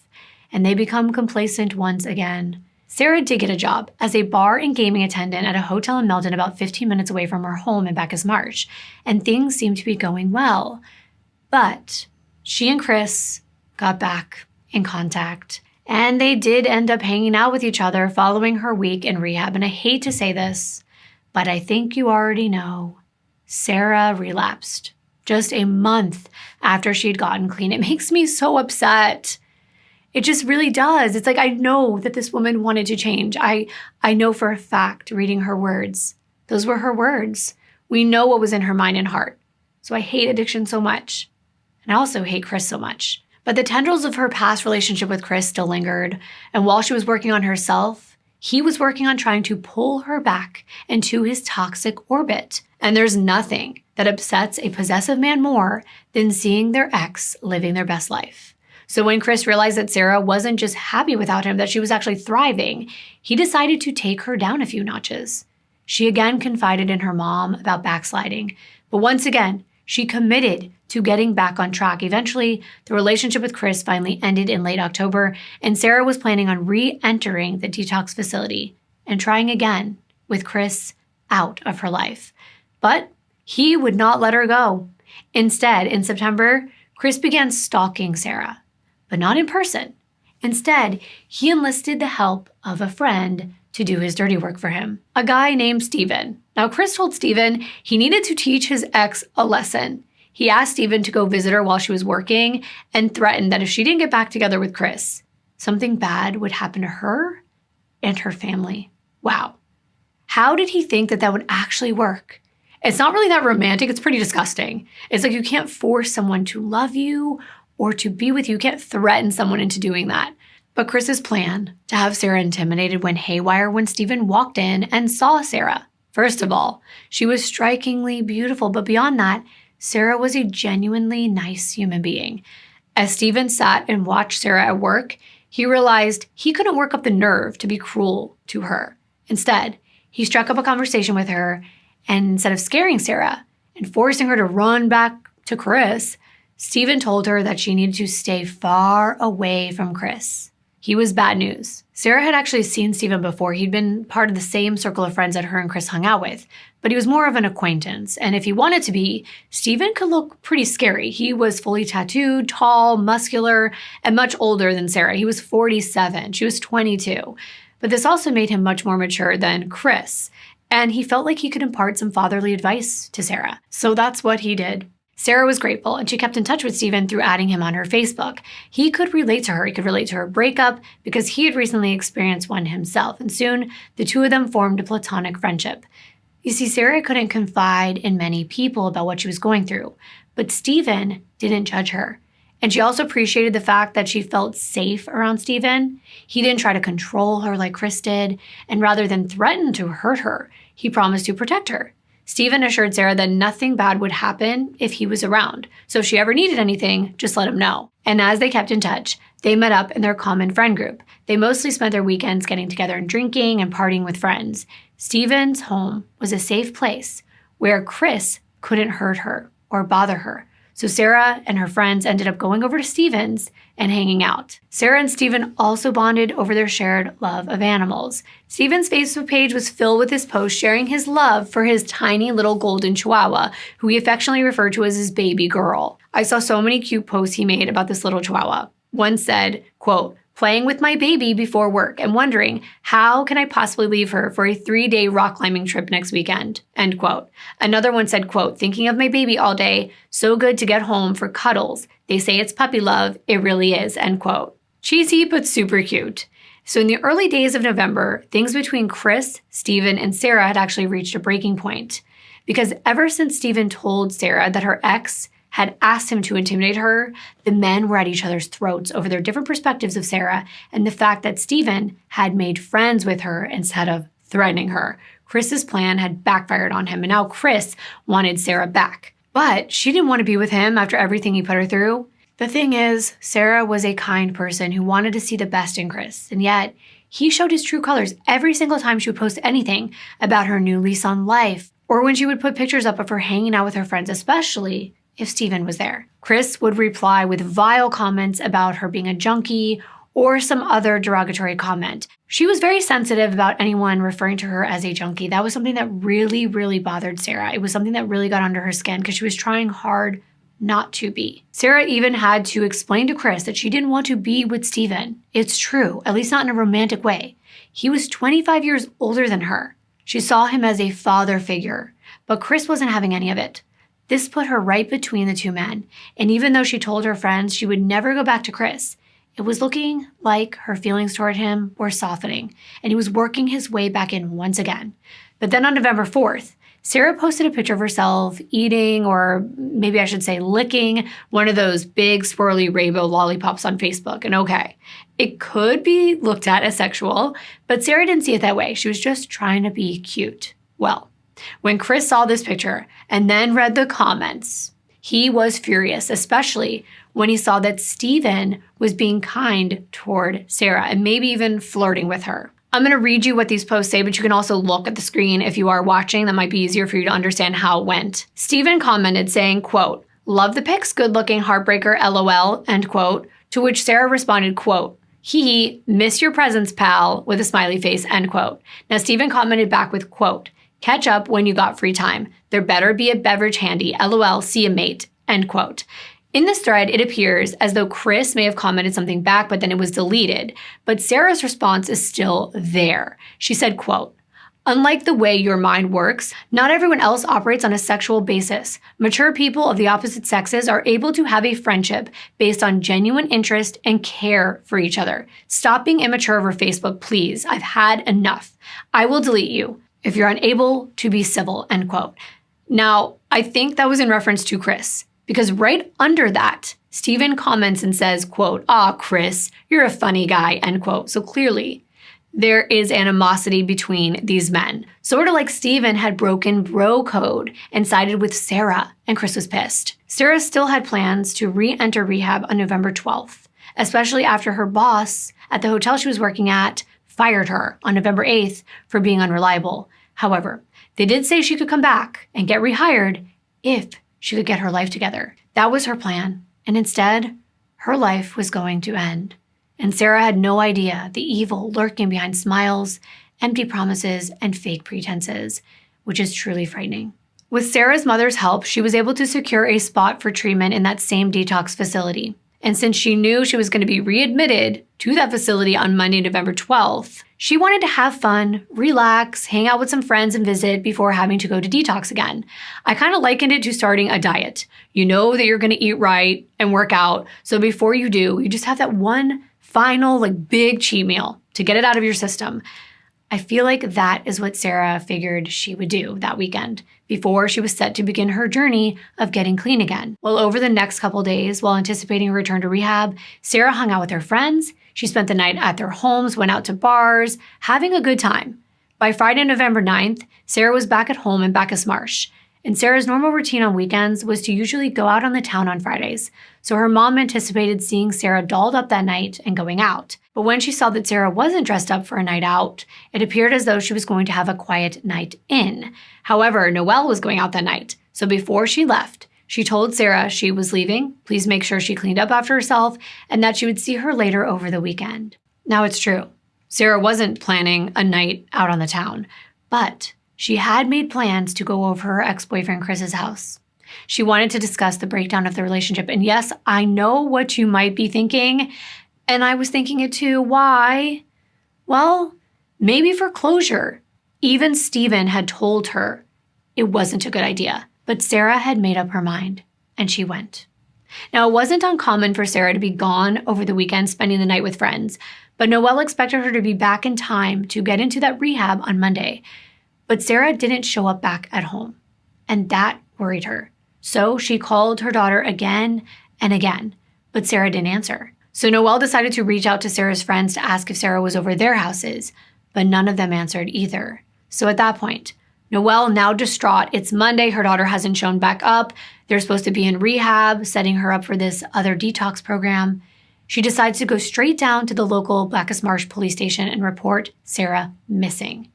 and they become complacent once again. Sarah did get a job as a bar and gaming attendant at a hotel in Meldon about 15 minutes away from her home in Bacchus Marsh, and things seemed to be going well. But she and Chris got back in contact, and they did end up hanging out with each other following her week in rehab. And I hate to say this, but I think you already know. Sarah relapsed just a month after she'd gotten clean. It makes me so upset. It just really does. It's like, I know that this woman wanted to change. I know for a fact, reading her words. Those were her words. We know what was in her mind and heart. So I hate addiction so much. And I also hate Chris so much. But the tendrils of her past relationship with Chris still lingered. And while she was working on herself, he was working on trying to pull her back into his toxic orbit. And there's nothing that upsets a possessive man more than seeing their ex living their best life. So when Chris realized that Sarah wasn't just happy without him, that she was actually thriving, he decided to take her down a few notches. She again confided in her mom about backsliding, but once again, she committed to getting back on track. Eventually, the relationship with Chris finally ended in late October, and Sarah was planning on re-entering the detox facility and trying again with Chris out of her life. But he would not let her go. Instead, in September, Chris began stalking Sarah, but not in person. Instead, he enlisted the help of a friend to do his dirty work for him, a guy named Steven. Now, Chris told Steven he needed to teach his ex a lesson. He asked Steven to go visit her while she was working and threatened that if she didn't get back together with Chris, something bad would happen to her and her family. Wow. How did he think that that would actually work? It's not really that romantic. It's pretty disgusting. It's like you can't force someone to love you or to be with you. You can't threaten someone into doing that. But Chris's plan to have Sarah intimidated went haywire when Steven walked in and saw Sarah. First of all, she was strikingly beautiful, but beyond that, Sarah was a genuinely nice human being. As Steven sat and watched Sarah at work, he realized he couldn't work up the nerve to be cruel to her. Instead, he struck up a conversation with her, and instead of scaring Sarah and forcing her to run back to Chris, Steven told her that she needed to stay far away from Chris. He was bad news. Sarah had actually seen Steven before. He'd been part of the same circle of friends that her and Chris hung out with, but he was more of an acquaintance. And if he wanted to be, Steven could look pretty scary. He was fully tattooed, tall, muscular, and much older than Sarah. He was 47. She was 22. But this also made him much more mature than Chris. And he felt like he could impart some fatherly advice to Sarah. So that's what he did. Sarah was grateful, and she kept in touch with Steven through adding him on her Facebook. He could relate to her. He could relate to her breakup because he had recently experienced one himself, and soon the two of them formed a platonic friendship. You see, Sarah couldn't confide in many people about what she was going through, but Steven didn't judge her. And she also appreciated the fact that she felt safe around Steven. He didn't try to control her like Chris did, and rather than threaten to hurt her, he promised to protect her. Steven assured Sarah that nothing bad would happen if he was around, so if she ever needed anything, just let him know. And as they kept in touch, they met up in their common friend group. They mostly spent their weekends getting together and drinking and partying with friends. Steven's home was a safe place where Chris couldn't hurt her or bother her. So Sarah and her friends ended up going over to Steven's and hanging out. Sarah and Steven also bonded over their shared love of animals. Steven's Facebook page was filled with his posts sharing his love for his tiny little golden chihuahua, who he affectionately referred to as his baby girl. I saw so many cute posts he made about this little chihuahua. One said, quote, "Playing with my baby before work and wondering how can I possibly leave her for a 3-day rock climbing trip next weekend," end quote. Another one said, quote, "Thinking of my baby all day, so good to get home for cuddles. They say it's puppy love, it really is," end quote. Cheesy, but super cute. So in the early days of November, things between Chris, Steven, and Sarah had actually reached a breaking point. Because ever since Steven told Sarah that her ex had asked him to intimidate her, the men were at each other's throats over their different perspectives of Sarah and the fact that Steven had made friends with her instead of threatening her. Chris's plan had backfired on him, and now Chris wanted Sarah back. But she didn't want to be with him after everything he put her through. The thing is, Sarah was a kind person who wanted to see the best in Chris, and yet he showed his true colors every single time she would post anything about her new lease on life, or when she would put pictures up of her hanging out with her friends, especially if Steven was there. Chris would reply with vile comments about her being a junkie or some other derogatory comment. She was very sensitive about anyone referring to her as a junkie. That was something that really, really bothered Sarah. It was something that really got under her skin because she was trying hard not to be. Sarah even had to explain to Chris that she didn't want to be with Steven. It's true, at least not in a romantic way. He was 25 years older than her. She saw him as a father figure, but Chris wasn't having any of it. This put her right between the two men, and even though she told her friends she would never go back to Chris, it was looking like her feelings toward him were softening, and he was working his way back in once again. But then on November 4th, Sarah posted a picture of herself eating, or maybe I should say licking, one of those big swirly rainbow lollipops on Facebook. And okay, it could be looked at as sexual, but Sarah didn't see it that way. She was just trying to be cute. Well, when Chris saw this picture and then read the comments, he was furious, especially when he saw that Steven was being kind toward Sarah and maybe even flirting with her. I'm going to read you what these posts say, but you can also look at the screen if you are watching. That might be easier for you to understand how it went. Steven commented saying, quote, "Love the pics, good looking heartbreaker, LOL," end quote, to which Sarah responded, quote, "Hee, miss your presence, pal," with a smiley face, end quote. Now Steven commented back with, quote, "Catch up when you got free time. There better be a beverage handy. LOL, see ya, mate," end quote. In this thread, it appears as though Chris may have commented something back, but then it was deleted. But Sarah's response is still there. She said, quote, "Unlike the way your mind works, not everyone else operates on a sexual basis. Mature people of the opposite sexes are able to have a friendship based on genuine interest and care for each other. Stop being immature over Facebook, please. I've had enough. I will delete you if you're unable to be civil," end quote. Now, I think that was in reference to Chris, because right under that, Steven comments and says, quote, "Ah, Chris, you're a funny guy," end quote. So clearly, there is animosity between these men. Sort of like Steven had broken bro code and sided with Sarah, and Chris was pissed. Sarah still had plans to re-enter rehab on November 12th, especially after her boss at the hotel she was working at fired her on November 8th for being unreliable. However, they did say she could come back and get rehired if she could get her life together. That was her plan. And instead, her life was going to end. And Sarah had no idea the evil lurking behind smiles, empty promises, and fake pretenses, which is truly frightening. With Sarah's mother's help, she was able to secure a spot for treatment in that same detox facility. And since she knew she was going to be readmitted to that facility on Monday, November 12th, she wanted to have fun, relax, hang out with some friends, and visit before having to go to detox again. I kind of likened it to starting a diet. You know that you're going to eat right and work out, so before you do, you just have that one final big cheat meal to get it out of your system. I feel like that is what Sarah figured she would do that weekend before she was set to begin her journey of getting clean again. Well, over the next couple days, while anticipating a return to rehab, Sarah hung out with her friends. She spent the night at their homes, went out to bars, having a good time. By Friday, November 9th, Sarah was back at home in Bacchus Marsh. And Sarah's normal routine on weekends was to usually go out on the town on Fridays. So her mom anticipated seeing Sarah dolled up that night and going out. But when she saw that Sarah wasn't dressed up for a night out, it appeared as though she was going to have a quiet night in. However, Noelle was going out that night. So before she left, she told Sarah she was leaving, please make sure she cleaned up after herself, and that she would see her later over the weekend. Now it's true. Sarah wasn't planning a night out on the town, but she had made plans to go over her ex-boyfriend Chris's house. She wanted to discuss the breakdown of the relationship. And yes, I know what you might be thinking, and I was thinking it too. Why? Well, maybe for closure. Even Steven had told her it wasn't a good idea, but Sarah had made up her mind, and she went. Now, it wasn't uncommon for Sarah to be gone over the weekend, spending the night with friends, but Noelle expected her to be back in time to get into that rehab on Monday. But Sarah didn't show up back at home, and that worried her. So she called her daughter again and again, but Sarah didn't answer. So Noelle decided to reach out to Sarah's friends to ask if Sarah was over their houses, but none of them answered either. So at that point, Noelle, now distraught, it's Monday, her daughter hasn't shown back up, they're supposed to be in rehab, setting her up for this other detox program. She decides to go straight down to the local Bacchus Marsh police station and report Sarah missing.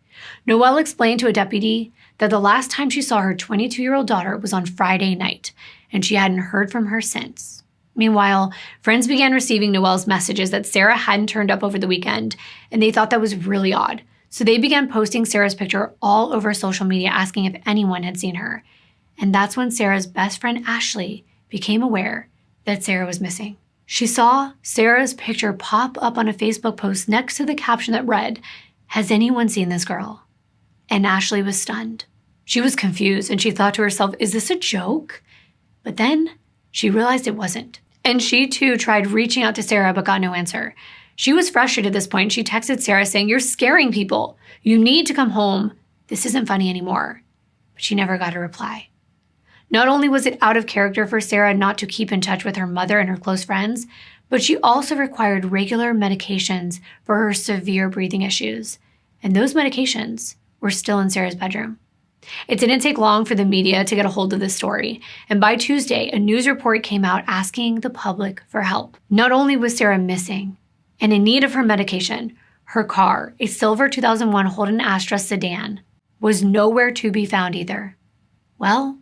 Noelle explained to a deputy that the last time she saw her 22-year-old daughter was on Friday night, and she hadn't heard from her since. Meanwhile, friends began receiving Noelle's messages that Sarah hadn't turned up over the weekend, and they thought that was really odd. So they began posting Sarah's picture all over social media, asking if anyone had seen her. And that's when Sarah's best friend Ashley became aware that Sarah was missing. She saw Sarah's picture pop up on a Facebook post next to the caption that read, "Has anyone seen this girl?" And Ashley was stunned. She was confused, and she thought to herself, is this a joke? But then she realized it wasn't. And she too tried reaching out to Sarah but got no answer. She was frustrated at this point. She texted Sarah saying, "You're scaring people. You need to come home. This isn't funny anymore." But she never got a reply. Not only was it out of character for Sarah not to keep in touch with her mother and her close friends, but she also required regular medications for her severe breathing issues. And those medications were still in Sarah's bedroom. It didn't take long for the media to get a hold of this story, and by Tuesday, a news report came out asking the public for help. Not only was Sarah missing and in need of her medication, her car, a silver 2001 Holden Astra sedan, was nowhere to be found either. Well,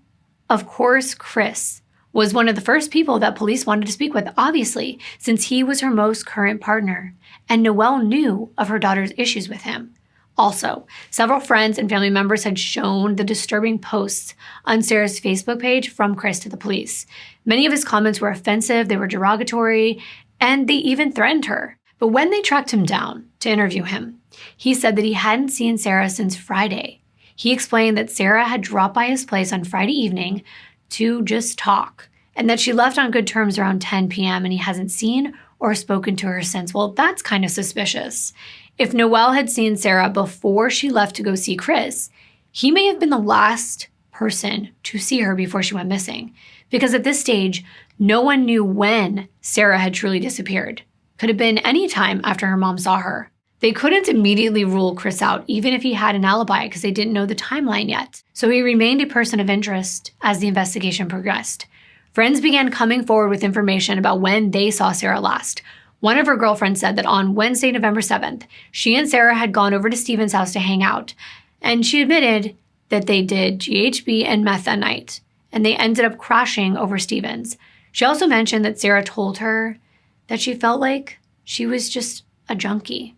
of course, Chris was one of the first people that police wanted to speak with, obviously, since he was her most current partner, and Noelle knew of her daughter's issues with him. Also, several friends and family members had shown the disturbing posts on Sarah's Facebook page from Chris to the police. Many of his comments were offensive, they were derogatory, and they even threatened her. But when they tracked him down to interview him, he said that he hadn't seen Sarah since Friday. He explained that Sarah had dropped by his place on Friday evening to just talk, and that she left on good terms around 10 p.m. and he hasn't seen or spoken to her since. Well, that's kind of suspicious. If Noelle had seen Sarah before she left to go see Chris, he may have been the last person to see her before she went missing. Because at this stage, no one knew when Sarah had truly disappeared. Could have been any time after her mom saw her. They couldn't immediately rule Chris out, even if he had an alibi, because they didn't know the timeline yet. So he remained a person of interest as the investigation progressed. Friends began coming forward with information about when they saw Sarah last. One of her girlfriends said that on Wednesday, November 7th, she and Sarah had gone over to Steven's house to hang out, and she admitted that they did GHB and meth that night, and they ended up crashing over Steven's. She also mentioned that Sarah told her that she felt like she was just a junkie.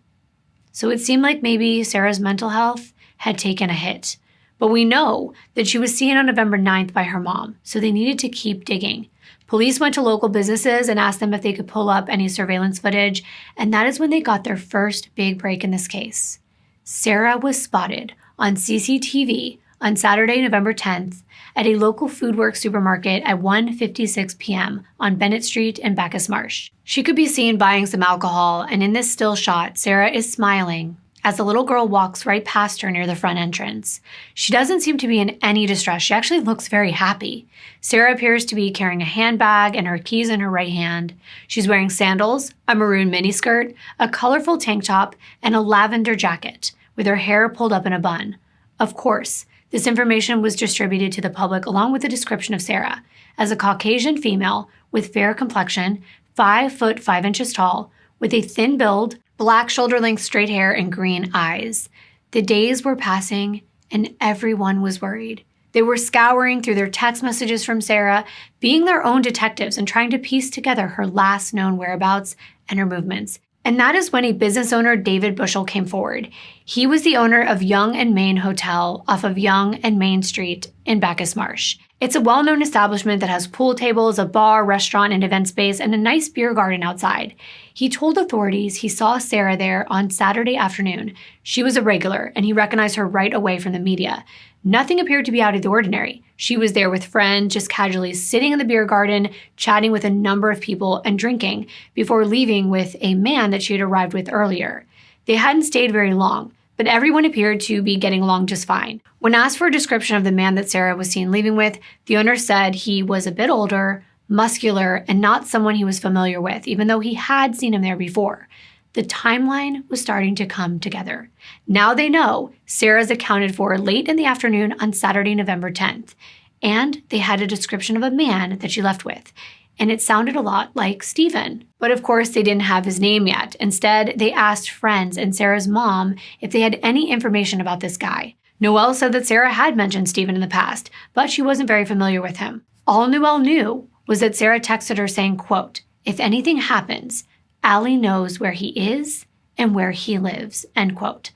So it seemed like maybe Sarah's mental health had taken a hit. But we know that she was seen on November 9th by her mom, so they needed to keep digging. Police went to local businesses and asked them if they could pull up any surveillance footage, and that is when they got their first big break in this case. Sarah was spotted on CCTV on Saturday, November 10th, at a local Foodworks supermarket at 1:56 p.m. on Bennett Street in Bacchus Marsh. She could be seen buying some alcohol, and in this still shot, Sarah is smiling as the little girl walks right past her near the front entrance. She doesn't seem to be in any distress. She actually looks very happy. Sarah appears to be carrying a handbag and her keys in her right hand. She's wearing sandals, a maroon miniskirt, a colorful tank top, and a lavender jacket, with her hair pulled up in a bun. Of course, this information was distributed to the public along with a description of Sarah as a Caucasian female with fair complexion, 5 foot 5 inches tall, with a thin build, black shoulder-length straight hair, and green eyes. The days were passing, and everyone was worried. They were scouring through their text messages from Sarah, being their own detectives and trying to piece together her last known whereabouts and her movements. And that is when a business owner, David Bushell, came forward. He was the owner of Young and Main Hotel off of Young and Main Street in Bacchus Marsh. It's a well-known establishment that has pool tables, a bar, restaurant, and event space, and a nice beer garden outside. He told authorities he saw Sarah there on Saturday afternoon. She was a regular, and he recognized her right away from the media. Nothing appeared to be out of the ordinary. She was there with friends, just casually sitting in the beer garden, chatting with a number of people and drinking before leaving with a man that she had arrived with earlier. They hadn't stayed very long, but everyone appeared to be getting along just fine. When asked for a description of the man that Sarah was seen leaving with, the owner said he was a bit older, muscular, and not someone he was familiar with, even though he had seen him there before. The timeline was starting to come together. Now they know Sarah's accounted for late in the afternoon on Saturday, November 10th, and they had a description of a man that she left with, and it sounded a lot like Stephen. But of course, they didn't have his name yet. Instead, they asked friends and Sarah's mom if they had any information about this guy. Noelle said that Sarah had mentioned Stephen in the past, but she wasn't very familiar with him. All Noelle knew was that Sarah texted her saying, quote, "If anything happens, Allie knows where he is and where he lives," end quote.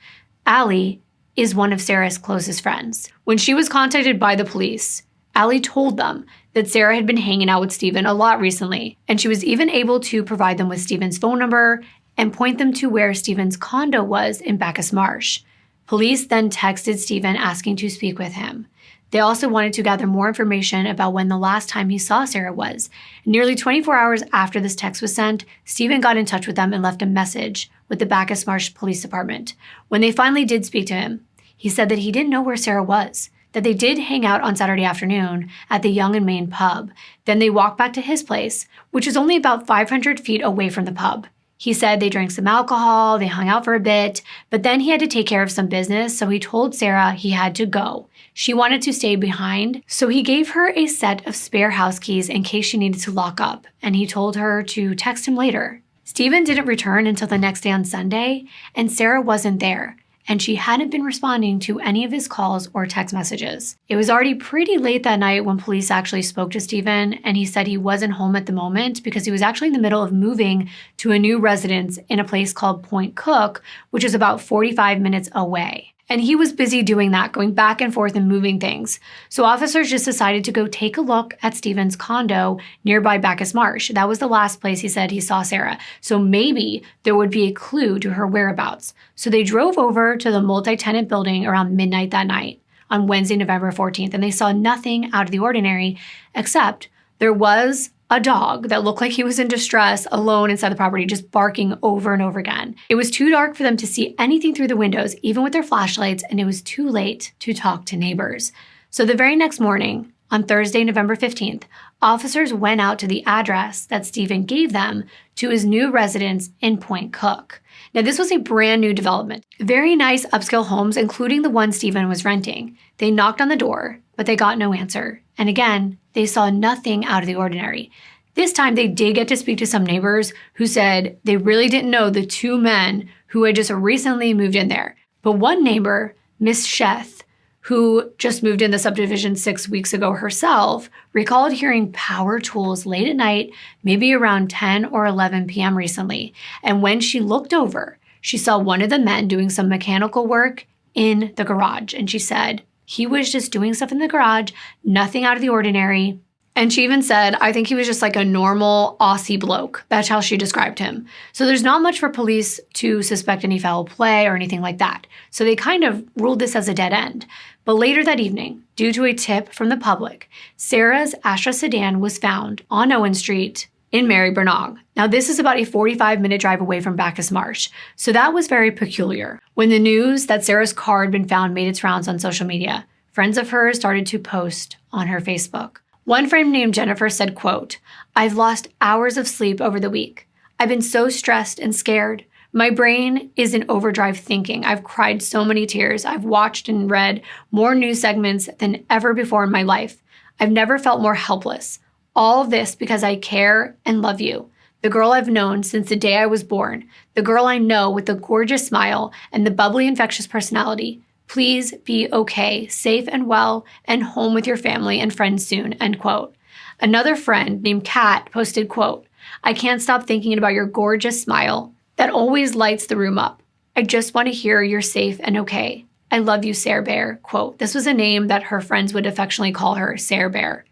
Allie is one of Sarah's closest friends. When she was contacted by the police, Allie told them that Sarah had been hanging out with Stephen a lot recently, and she was even able to provide them with Stephen's phone number and point them to where Stephen's condo was in Bacchus Marsh. Police then texted Stephen asking to speak with him. They also wanted to gather more information about when the last time he saw Sarah was. Nearly 24 hours after this text was sent, Stephen got in touch with them and left a message with the Bacchus Marsh Police Department. When they finally did speak to him, he said that he didn't know where Sarah was, that they did hang out on Saturday afternoon at the Young and Main pub. Then they walked back to his place, which is only about 500 feet away from the pub. He said they drank some alcohol, they hung out for a bit, but then he had to take care of some business, so he told Sarah he had to go. She wanted to stay behind, so he gave her a set of spare house keys in case she needed to lock up, and he told her to text him later. Stephen didn't return until the next day on Sunday, and Sarah wasn't there, and she hadn't been responding to any of his calls or text messages. It was already pretty late that night when police actually spoke to Stephen, and he said he wasn't home at the moment because he was actually in the middle of moving to a new residence in a place called Point Cook, which is about 45 minutes away. And he was busy doing that, going back and forth and moving things. So officers just decided to go take a look at Stephen's condo nearby Bacchus Marsh. That was the last place he said he saw Sarah. So maybe there would be a clue to her whereabouts. So they drove over to the multi-tenant building around midnight that night on Wednesday, November 14th, and they saw nothing out of the ordinary, except there was a dog that looked like he was in distress alone inside the property, just barking over and over again. It was too dark for them to see anything through the windows, even with their flashlights, and it was too late to talk to neighbors. So the very next morning, on Thursday, November 15th, officers went out to the address that Stephen gave them to his new residence in Point Cook. Now, this was a brand new development. Very nice upscale homes, including the one Stephen was renting. They knocked on the door, but they got no answer. And again, they saw nothing out of the ordinary. This time, they did get to speak to some neighbors who said they really didn't know the two men who had just recently moved in there. But one neighbor, Miss Sheth, who just moved in the subdivision 6 weeks ago herself, recalled hearing power tools late at night, maybe around 10 or 11 p.m. recently. And when she looked over, she saw one of the men doing some mechanical work in the garage. And she said, he was just doing stuff in the garage, nothing out of the ordinary. And she even said, I think he was just like a normal Aussie bloke. That's how she described him. So there's not much for police to suspect any foul play or anything like that. So they kind of ruled this as a dead end. But later that evening, due to a tip from the public, Sarah's Astra sedan was found on Owen Street in Marybyrnong. Now this is about a 45-minute drive away from Bacchus Marsh. So that was very peculiar. When the news that Sarah's car had been found made its rounds on social media, friends of hers started to post on her Facebook. One friend named Jennifer said, quote, I've lost hours of sleep over the week. I've been so stressed and scared. My brain is in overdrive thinking. I've cried so many tears. I've watched and read more news segments than ever before in my life. I've never felt more helpless. All of this because I care and love you. The girl I've known since the day I was born. The girl I know with the gorgeous smile and the bubbly, infectious personality. Please be okay, safe and well, and home with your family and friends soon, end quote. Another friend named Kat posted, quote, I can't stop thinking about your gorgeous smile that always lights the room up. I just want to hear you're safe and okay. I love you, Sarah Bear, quote. This was a name that her friends would affectionately call her, Sarah Bear.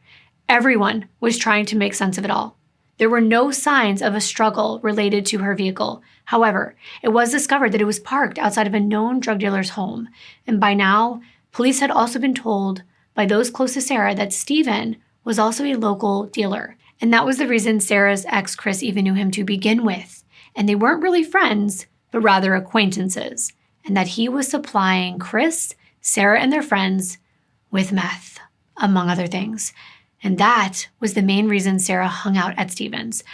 Everyone was trying to make sense of it all. There were no signs of a struggle related to her vehicle. However, it was discovered that it was parked outside of a known drug dealer's home. And by now, police had also been told by those close to Sarah that Stephen was also a local dealer. And that was the reason Sarah's ex, Chris, even knew him to begin with. And they weren't really friends, but rather acquaintances. And that he was supplying Chris, Sarah, and their friends with meth, among other things. And that was the main reason Sarah hung out at Stephen's,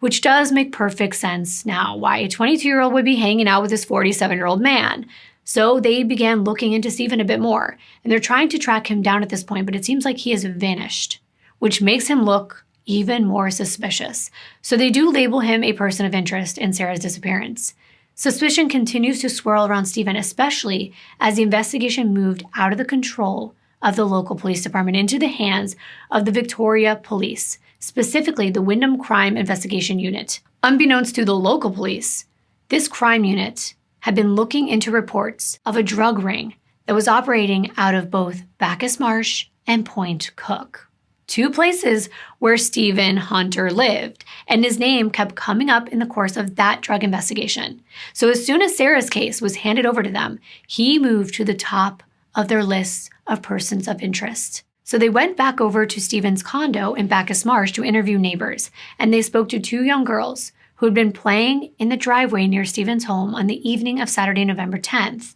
which does make perfect sense now why a 22-year-old would be hanging out with this 47-year-old man. So they began looking into Stephen a bit more, and they're trying to track him down at this point, but it seems like he has vanished, which makes him look even more suspicious. So they do label him a person of interest in Sarah's disappearance. Suspicion continues to swirl around Stephen, especially as the investigation moved out of the control of the local police department into the hands of the Victoria Police, specifically the Wyndham Crime Investigation Unit. Unbeknownst to the local police, this crime unit had been looking into reports of a drug ring that was operating out of both Bacchus Marsh and Point Cook, two places where Stephen Hunter lived, and his name kept coming up in the course of that drug investigation. So as soon as Sarah's case was handed over to them, he moved to the top of their lists of persons of interest. So they went back over to Stephen's condo in Bacchus Marsh to interview neighbors, and they spoke to two young girls who had been playing in the driveway near Stephen's home on the evening of Saturday, November 10th.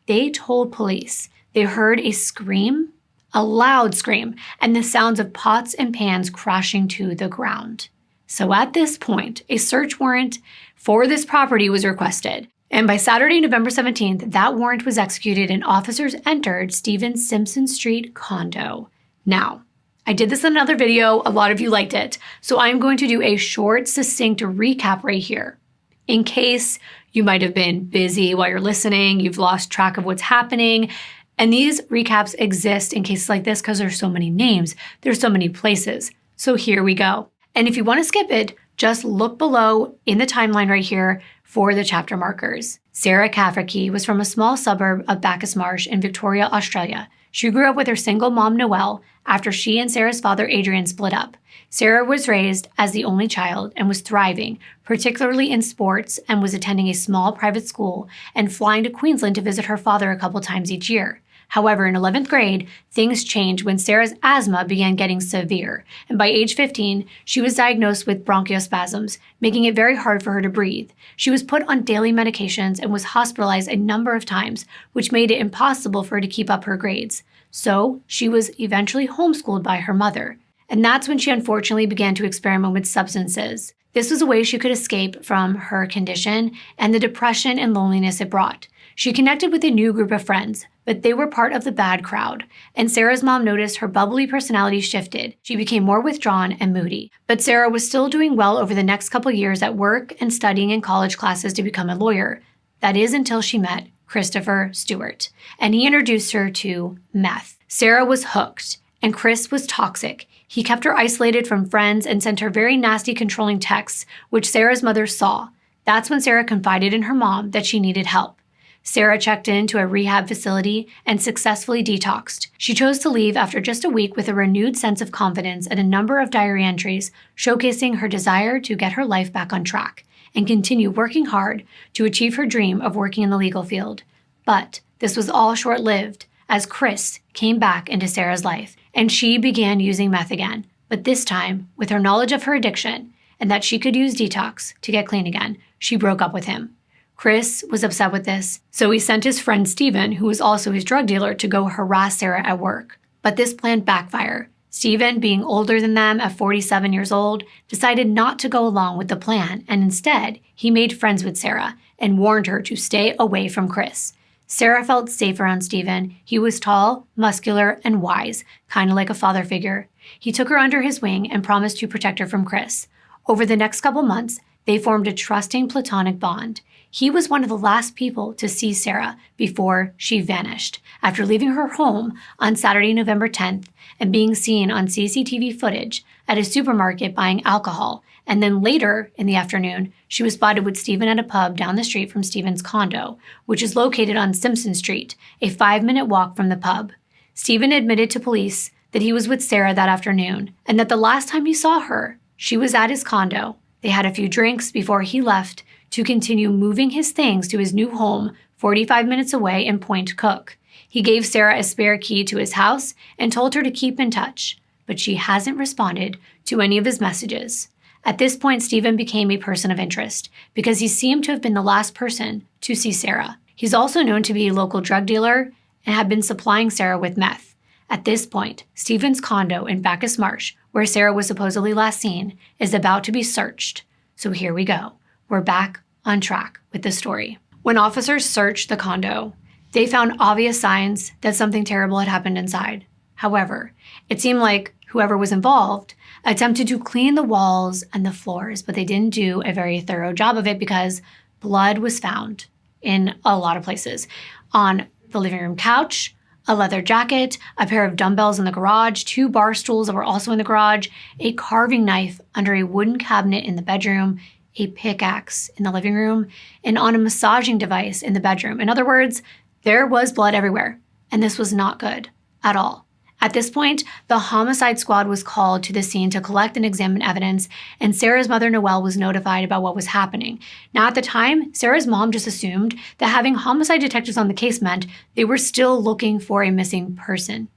They told police they heard a scream, a loud scream, and the sounds of pots and pans crashing to the ground. So at this point, a search warrant for this property was requested. And by Saturday, November 17th, that warrant was executed and officers entered Stephen's Simpson Street condo. Now, I did this in another video. A lot of you liked it. So I'm going to do a short, succinct recap right here. In case you might have been busy while you're listening, you've lost track of what's happening. And these recaps exist in cases like this because there's so many names, there's so many places. So here we go. And if you want to skip it, just look below in the timeline right here for the chapter markers. Sarah Cafferkey was from a small suburb of Bacchus Marsh in Victoria, Australia. She grew up with her single mom, Noelle, after she and Sarah's father, Adrian, split up. Sarah was raised as the only child and was thriving, particularly in sports, and was attending a small private school and flying to Queensland to visit her father a couple times each year. However, in 11th grade, things changed when Sarah's asthma began getting severe, and by age 15, she was diagnosed with bronchospasms, making it very hard for her to breathe. She was put on daily medications and was hospitalized a number of times, which made it impossible for her to keep up her grades. So, she was eventually homeschooled by her mother. And that's when she unfortunately began to experiment with substances. This was a way she could escape from her condition and the depression and loneliness it brought. She connected with a new group of friends, but they were part of the bad crowd, and Sarah's mom noticed her bubbly personality shifted. She became more withdrawn and moody. But Sarah was still doing well over the next couple years at work and studying in college classes to become a lawyer. That is until she met Christopher Stewart, and he introduced her to meth. Sarah was hooked, and Chris was toxic. He kept her isolated from friends and sent her very nasty, controlling texts, which Sarah's mother saw. That's when Sarah confided in her mom that she needed help. Sarah checked into a rehab facility and successfully detoxed. She chose to leave after just a week with a renewed sense of confidence and a number of diary entries showcasing her desire to get her life back on track and continue working hard to achieve her dream of working in the legal field. But this was all short-lived as Chris came back into Sarah's life and she began using meth again, but this time with her knowledge of her addiction and that she could use detox to get clean again, she broke up with him. Chris was upset with this, so he sent his friend Steven, who was also his drug dealer, to go harass Sarah at work. But this plan backfired. Steven, being older than them at 47 years old, decided not to go along with the plan, and instead, he made friends with Sarah and warned her to stay away from Chris. Sarah felt safe around Steven. He was tall, muscular, and wise, kind of like a father figure. He took her under his wing and promised to protect her from Chris. Over the next couple months, they formed a trusting platonic bond. He was one of the last people to see Sarah before she vanished after leaving her home on Saturday, November 10th and being seen on CCTV footage at a supermarket buying alcohol. And then later in the afternoon, she was spotted with Steven at a pub down the street from Steven's condo, which is located on Simpson Street, a 5-minute walk from the pub. Steven admitted to police that he was with Sarah that afternoon and that the last time he saw her, she was at his condo. They had a few drinks before he left to continue moving his things to his new home 45 minutes away in Point Cook. He gave Sarah a spare key to his house and told her to keep in touch, but she hasn't responded to any of his messages. At this point, Steven became a person of interest because he seemed to have been the last person to see Sarah. He's also known to be a local drug dealer and had been supplying Sarah with meth. At this point, Steven's condo in Bacchus Marsh, where Sarah was supposedly last seen, is about to be searched. So here we go. We're back on track with the story. When officers searched the condo, they found obvious signs that something terrible had happened inside. However, it seemed like whoever was involved attempted to clean the walls and the floors, but they didn't do a very thorough job of it because blood was found in a lot of places. On the living room couch, a leather jacket, a pair of dumbbells in the garage, 2 bar stools that were also in the garage, a carving knife under a wooden cabinet in the bedroom, a pickaxe in the living room, and on a massaging device in the bedroom. In other words, there was blood everywhere, and this was not good at all. At this point, the homicide squad was called to the scene to collect and examine evidence, and Sarah's mother, Noelle, was notified about what was happening. Now, at the time, Sarah's mom just assumed that having homicide detectives on the case meant they were still looking for a missing person.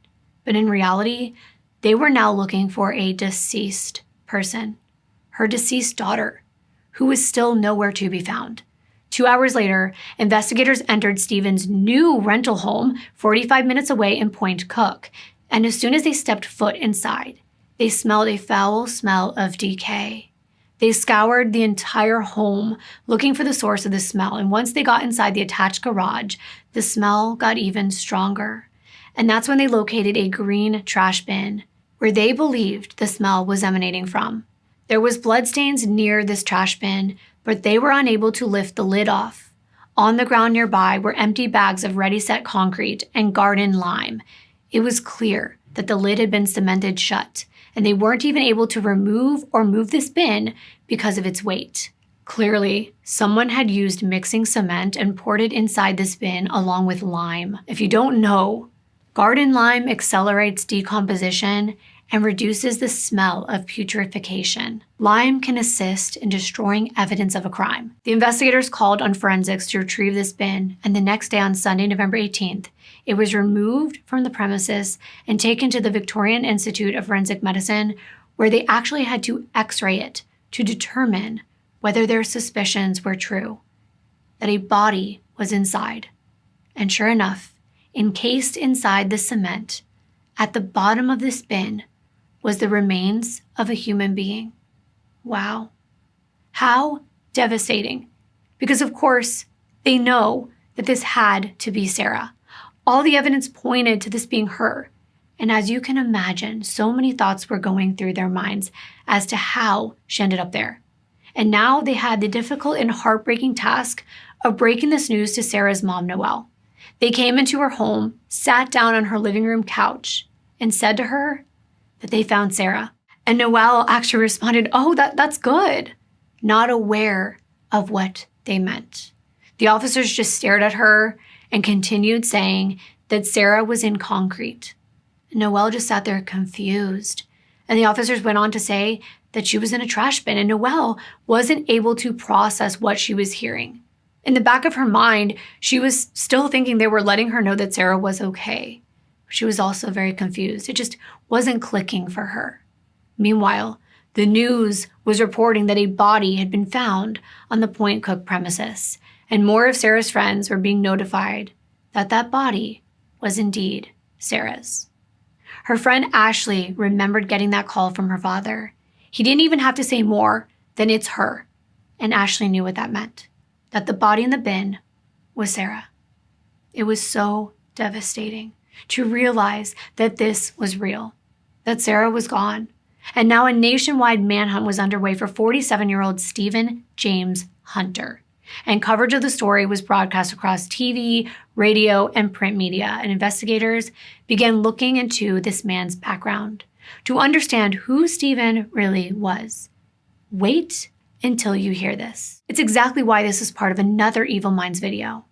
But in reality, they were now looking for a deceased person, her deceased daughter, who was still nowhere to be found. 2 hours later, investigators entered Steven's new rental home 45 minutes away in Point Cook. And as soon as they stepped foot inside, they smelled a foul smell of decay. They scoured the entire home looking for the source of the smell. And once they got inside the attached garage, the smell got even stronger. And that's when they located a green trash bin where they believed the smell was emanating from. There was bloodstains near this trash bin, but they were unable to lift the lid off. On the ground nearby were empty bags of ready-set concrete and garden lime. It was clear that the lid had been cemented shut, and they weren't even able to remove or move this bin because of its weight. Clearly, someone had used mixing cement and poured it inside this bin along with lime. If you don't know, garden lime accelerates decomposition and reduces the smell of putrefaction. Lime can assist in destroying evidence of a crime. The investigators called on forensics to retrieve this bin, and the next day on Sunday, November 18th, it was removed from the premises and taken to the Victorian Institute of Forensic Medicine, where they actually had to x-ray it to determine whether their suspicions were true, that a body was inside. And sure enough, encased inside the cement, at the bottom of this bin, was the remains of a human being. Wow. How devastating. Because of course, they know that this had to be Sarah. All the evidence pointed to this being her. And as you can imagine, so many thoughts were going through their minds as to how she ended up there. And now they had the difficult and heartbreaking task of breaking this news to Sarah's mom, Noelle. They came into her home, sat down on her living room couch, and said to her that they found Sarah. And Noelle actually responded, "Oh, that's good," not aware of what they meant. The officers just stared at her and continued saying that Sarah was in concrete. Noelle just sat there confused. And the officers went on to say that she was in a trash bin, and Noelle wasn't able to process what she was hearing. In the back of her mind, she was still thinking they were letting her know that Sarah was okay. She was also very confused. It just wasn't clicking for her. Meanwhile, the news was reporting that a body had been found on the Point Cook premises, and more of Sarah's friends were being notified that that body was indeed Sarah's. Her friend Ashley remembered getting that call from her father. He didn't even have to say more than "it's her," and Ashley knew what that meant, that the body in the bin was Sarah. It was so devastating to realize that this was real, that Sarah was gone. And now a nationwide manhunt was underway for 47-year-old Stephen James Hunter. And coverage of the story was broadcast across TV, radio, and print media. And investigators began looking into this man's background to understand who Stephen really was. Wait until you hear this. It's exactly why this is part of another Evil Minds video.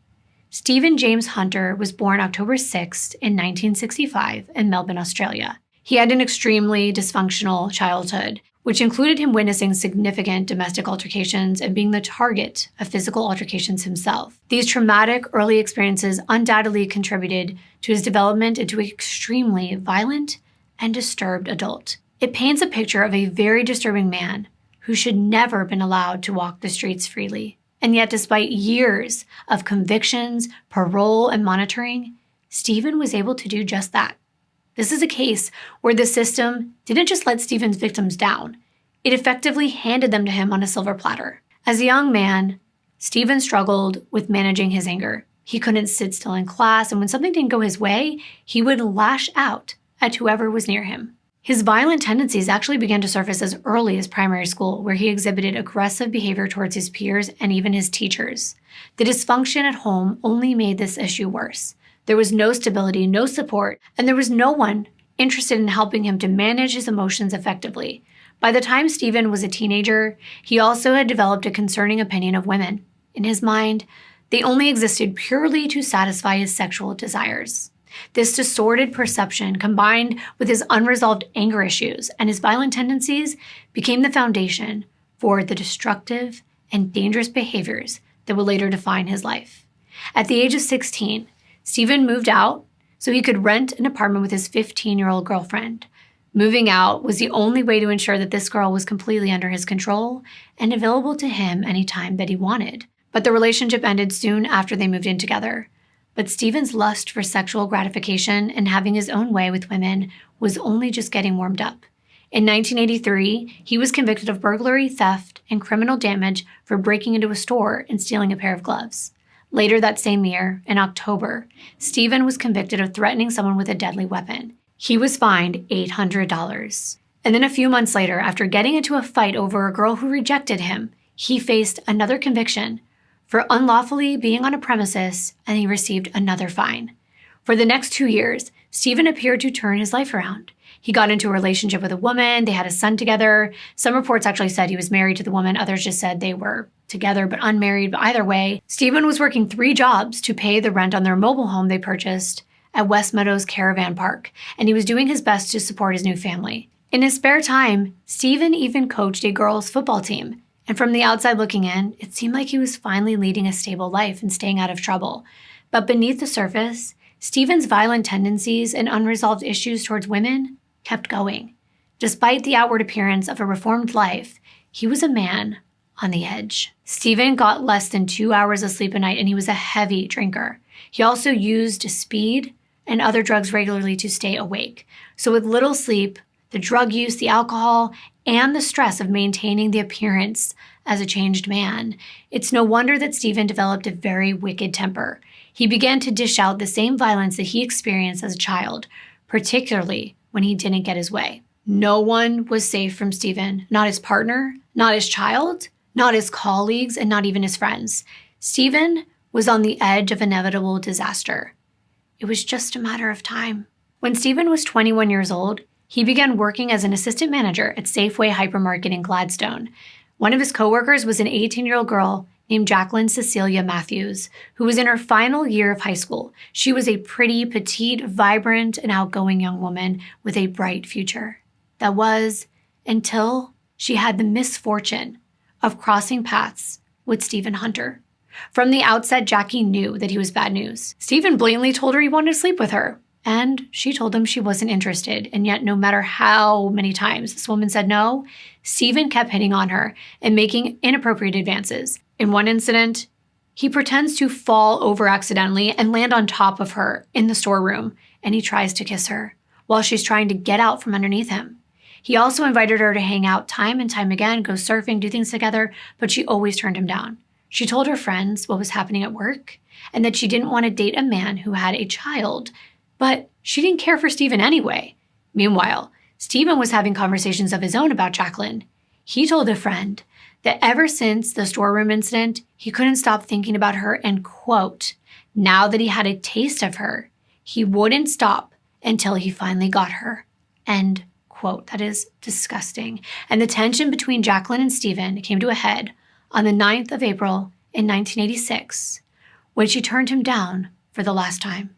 Stephen James Hunter was born October 6th in 1965 in Melbourne, Australia. He had an extremely dysfunctional childhood, which included him witnessing significant domestic altercations and being the target of physical altercations himself. These traumatic early experiences undoubtedly contributed to his development into an extremely violent and disturbed adult. It paints a picture of a very disturbing man who should never have been allowed to walk the streets freely. And yet, despite years of convictions, parole, and monitoring, Stephen was able to do just that. This is a case where the system didn't just let Stephen's victims down. It effectively handed them to him on a silver platter. As a young man, Stephen struggled with managing his anger. He couldn't sit still in class, and when something didn't go his way, he would lash out at whoever was near him. His violent tendencies actually began to surface as early as primary school, where he exhibited aggressive behavior towards his peers and even his teachers. The dysfunction at home only made this issue worse. There was no stability, no support, and there was no one interested in helping him to manage his emotions effectively. By the time Stephen was a teenager, he also had developed a concerning opinion of women. In his mind, they only existed purely to satisfy his sexual desires. This distorted perception, combined with his unresolved anger issues and his violent tendencies, became the foundation for the destructive and dangerous behaviors that would later define his life. At the age of 16, Stephen moved out so he could rent an apartment with his 15-year-old girlfriend. Moving out was the only way to ensure that this girl was completely under his control and available to him anytime that he wanted. But the relationship ended soon after they moved in together. But Stephen's lust for sexual gratification and having his own way with women was only just getting warmed up. In 1983, he was convicted of burglary, theft, and criminal damage for breaking into a store and stealing a pair of gloves. Later that same year, in October, Stephen was convicted of threatening someone with a deadly weapon. He was fined $800. And then a few months later, after getting into a fight over a girl who rejected him, he faced another conviction for unlawfully being on a premises, and he received another fine. For the next 2 years, Stephen appeared to turn his life around. He got into a relationship with a woman. They had a son together. Some reports actually said he was married to the woman. Others just said they were together but unmarried. But either way, Stephen was working 3 jobs to pay the rent on their mobile home they purchased at West Meadows Caravan Park, and he was doing his best to support his new family. In his spare time, Stephen even coached a girls' football team. And from the outside looking in, it seemed like he was finally leading a stable life and staying out of trouble. But beneath the surface, Stephen's violent tendencies and unresolved issues towards women kept going. Despite the outward appearance of a reformed life, he was a man on the edge. Stephen got less than 2 hours of sleep a night, and he was a heavy drinker. He also used speed and other drugs regularly to stay awake. So with little sleep, the drug use, the alcohol, and the stress of maintaining the appearance as a changed man, it's no wonder that Stephen developed a very wicked temper. He began to dish out the same violence that he experienced as a child, particularly when he didn't get his way. No one was safe from Stephen, not his partner, not his child, not his colleagues, and not even his friends. Stephen was on the edge of inevitable disaster. It was just a matter of time. When Stephen was 21 years old, he began working as an assistant manager at Safeway Hypermarket in Gladstone. One of his coworkers was an 18-year-old girl named Jacqueline Cecilia Matthews, who was in her final year of high school. She was a pretty, petite, vibrant, and outgoing young woman with a bright future. That was until she had the misfortune of crossing paths with Stephen Hunter. From the outset, Jackie knew that he was bad news. Stephen blatantly told her he wanted to sleep with her, and she told him she wasn't interested. And yet, no matter how many times this woman said no, Stephen kept hitting on her and making inappropriate advances. In one incident, he pretends to fall over accidentally and land on top of her in the storeroom, and he tries to kiss her while she's trying to get out from underneath him. He also invited her to hang out time and time again, go surfing, do things together, but she always turned him down. She told her friends what was happening at work and that she didn't want to date a man who had a child, but she didn't care for Stephen anyway. Meanwhile, Stephen was having conversations of his own about Jacqueline. He told a friend that ever since the storeroom incident, he couldn't stop thinking about her and, quote, now that he had a taste of her, he wouldn't stop until he finally got her, end quote. That is disgusting. And the tension between Jacqueline and Stephen came to a head on the 9th of April in 1986, when she turned him down for the last time.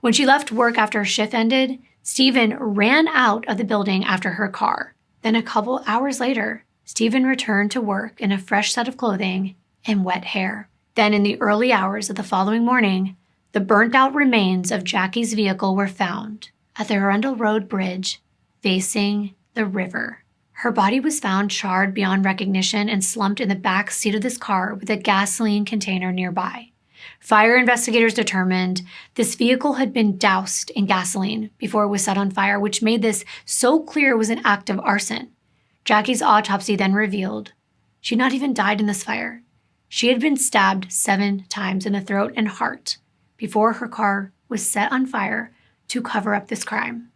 When she left work after her shift ended, Stephen ran out of the building after her car. Then a couple hours later, Stephen returned to work in a fresh set of clothing and wet hair. Then in the early hours of the following morning, the burnt-out remains of Jackie's vehicle were found at the Arundel Road Bridge facing the river. Her body was found charred beyond recognition and slumped in the back seat of this car with a gasoline container nearby. Fire investigators determined this vehicle had been doused in gasoline before it was set on fire, which made this so clear it was an act of arson. Jackie's autopsy then revealed she'd not even died in this fire. She had been stabbed 7 times in the throat and heart before her car was set on fire to cover up this crime.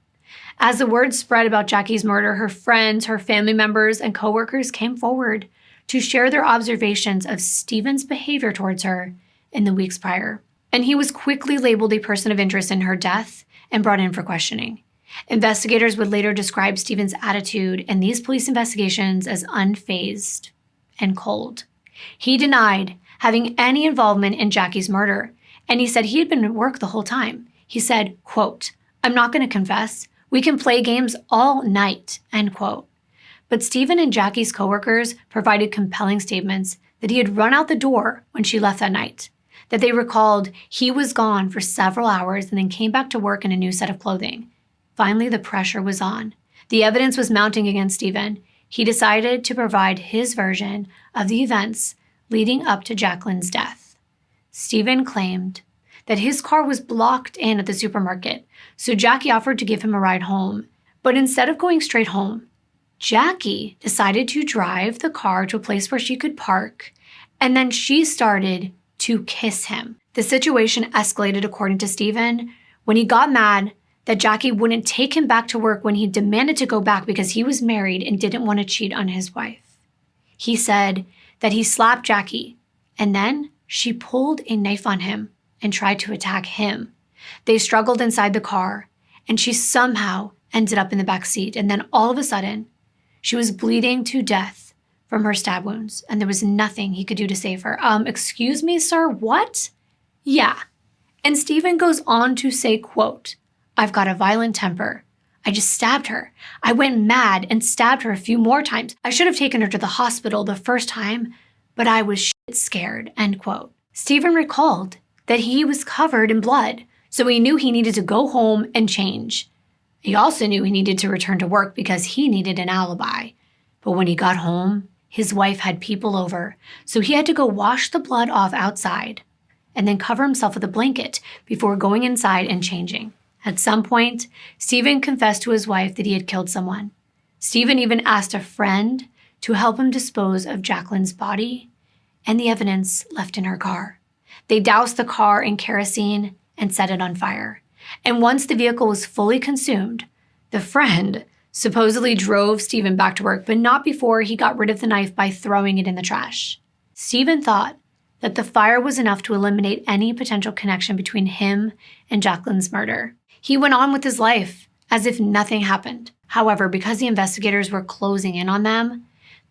As the word spread about Jackie's murder, her friends, her family members, and coworkers came forward to share their observations of Stephen's behavior towards her in the weeks prior. And he was quickly labeled a person of interest in her death and brought in for questioning. Investigators would later describe Stephen's attitude in these police investigations as unfazed and cold. He denied having any involvement in Jackie's murder, and he said he had been at work the whole time. He said, quote, I'm not going to confess. We can play games all night, end quote. But Stephen and Jackie's coworkers provided compelling statements that he had run out the door when she left that night, that they recalled he was gone for several hours and then came back to work in a new set of clothing. Finally, the pressure was on. The evidence was mounting against Stephen. He decided to provide his version of the events leading up to Jacqueline's death. Stephen claimed that his car was blocked in at the supermarket, so Jackie offered to give him a ride home. But instead of going straight home, Jackie decided to drive the car to a place where she could park, and then she started to kiss him. The situation escalated, according to Stephen, when he got mad that Jackie wouldn't take him back to work when he demanded to go back because he was married and didn't want to cheat on his wife. He said that he slapped Jackie, and then she pulled a knife on him and tried to attack him. They struggled inside the car, and she somehow ended up in the back seat. And then all of a sudden, she was bleeding to death from her stab wounds, and there was nothing he could do to save her. Excuse me, sir, what? Yeah. And Stephen goes on to say, quote, I've got a violent temper. I just stabbed her. I went mad and stabbed her a few more times. I should have taken her to the hospital the first time, but I was shit scared, end quote. Stephen recalled that he was covered in blood, so he knew he needed to go home and change. He also knew he needed to return to work because he needed an alibi. But when he got home, his wife had people over, so he had to go wash the blood off outside and then cover himself with a blanket before going inside and changing. At some point, Stephen confessed to his wife that he had killed someone. Stephen even asked a friend to help him dispose of Jacqueline's body and the evidence left in her car. They doused the car in kerosene and set it on fire. And once the vehicle was fully consumed, the friend supposedly drove Stephen back to work, but not before he got rid of the knife by throwing it in the trash. Stephen thought that the fire was enough to eliminate any potential connection between him and Jacqueline's murder. He went on with his life as if nothing happened. However, because the investigators were closing in on them,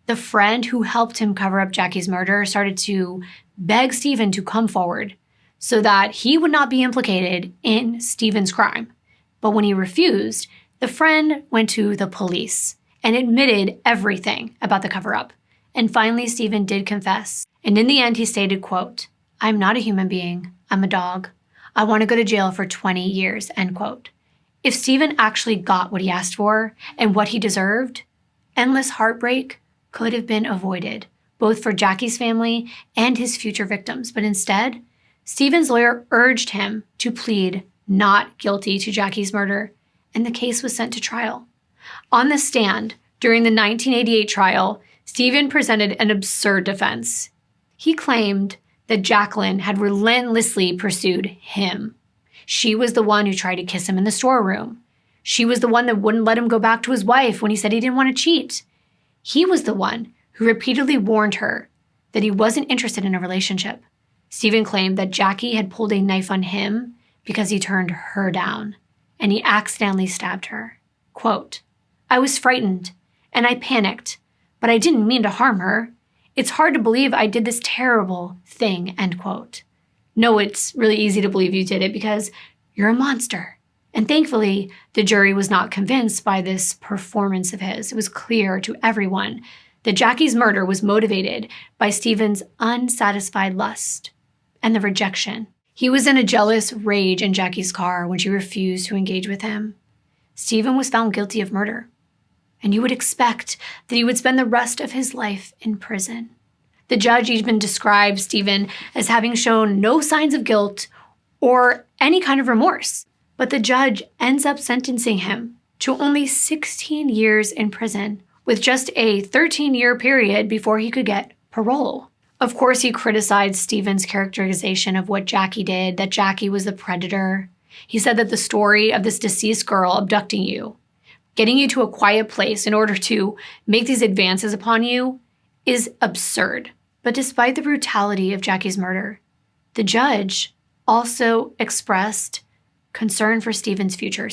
the friend who helped him cover up Jackie's murder started to beg Stephen to come forward so that he would not be implicated in Stephen's crime. But when he refused, the friend went to the police and admitted everything about the cover-up. And finally, Stephen did confess. And in the end, he stated, quote, "I'm not a human being. I'm a dog. I want to go to jail for 20 years, end quote. If Stephen actually got what he asked for and what he deserved, endless heartbreak could have been avoided, both for Jackie's family and his future victims. But instead, Stephen's lawyer urged him to plead not guilty to Jackie's murder, and the case was sent to trial. On the stand, during the 1988 trial, Stephen presented an absurd defense. He claimed that Jacqueline had relentlessly pursued him. She was the one who tried to kiss him in the storeroom. She was the one that wouldn't let him go back to his wife when he said he didn't want to cheat. He was the one who repeatedly warned her that he wasn't interested in a relationship. Stephen claimed that Jackie had pulled a knife on him because he turned her down, and he accidentally stabbed her. Quote, "I was frightened, and I panicked, but I didn't mean to harm her. It's hard to believe I did this terrible thing," end quote. No, it's really easy to believe you did it because you're a monster. And thankfully, the jury was not convinced by this performance of his. It was clear to everyone that Jackie's murder was motivated by Stephen's unsatisfied lust and the rejection. He was in a jealous rage in Jackie's car when she refused to engage with him. Stephen was found guilty of murder, and you would expect that he would spend the rest of his life in prison. The judge even described Stephen as having shown no signs of guilt or any kind of remorse. But the judge ends up sentencing him to only 16 years in prison, with just a 13-year period before he could get parole. Of course, he criticized Stephen's characterization of what Jackie did, that Jackie was the predator. He said that the story of this deceased girl abducting you, getting you to a quiet place in order to make these advances upon you, is absurd. But despite the brutality of Jackie's murder, the judge also expressed concern for Stephen's future,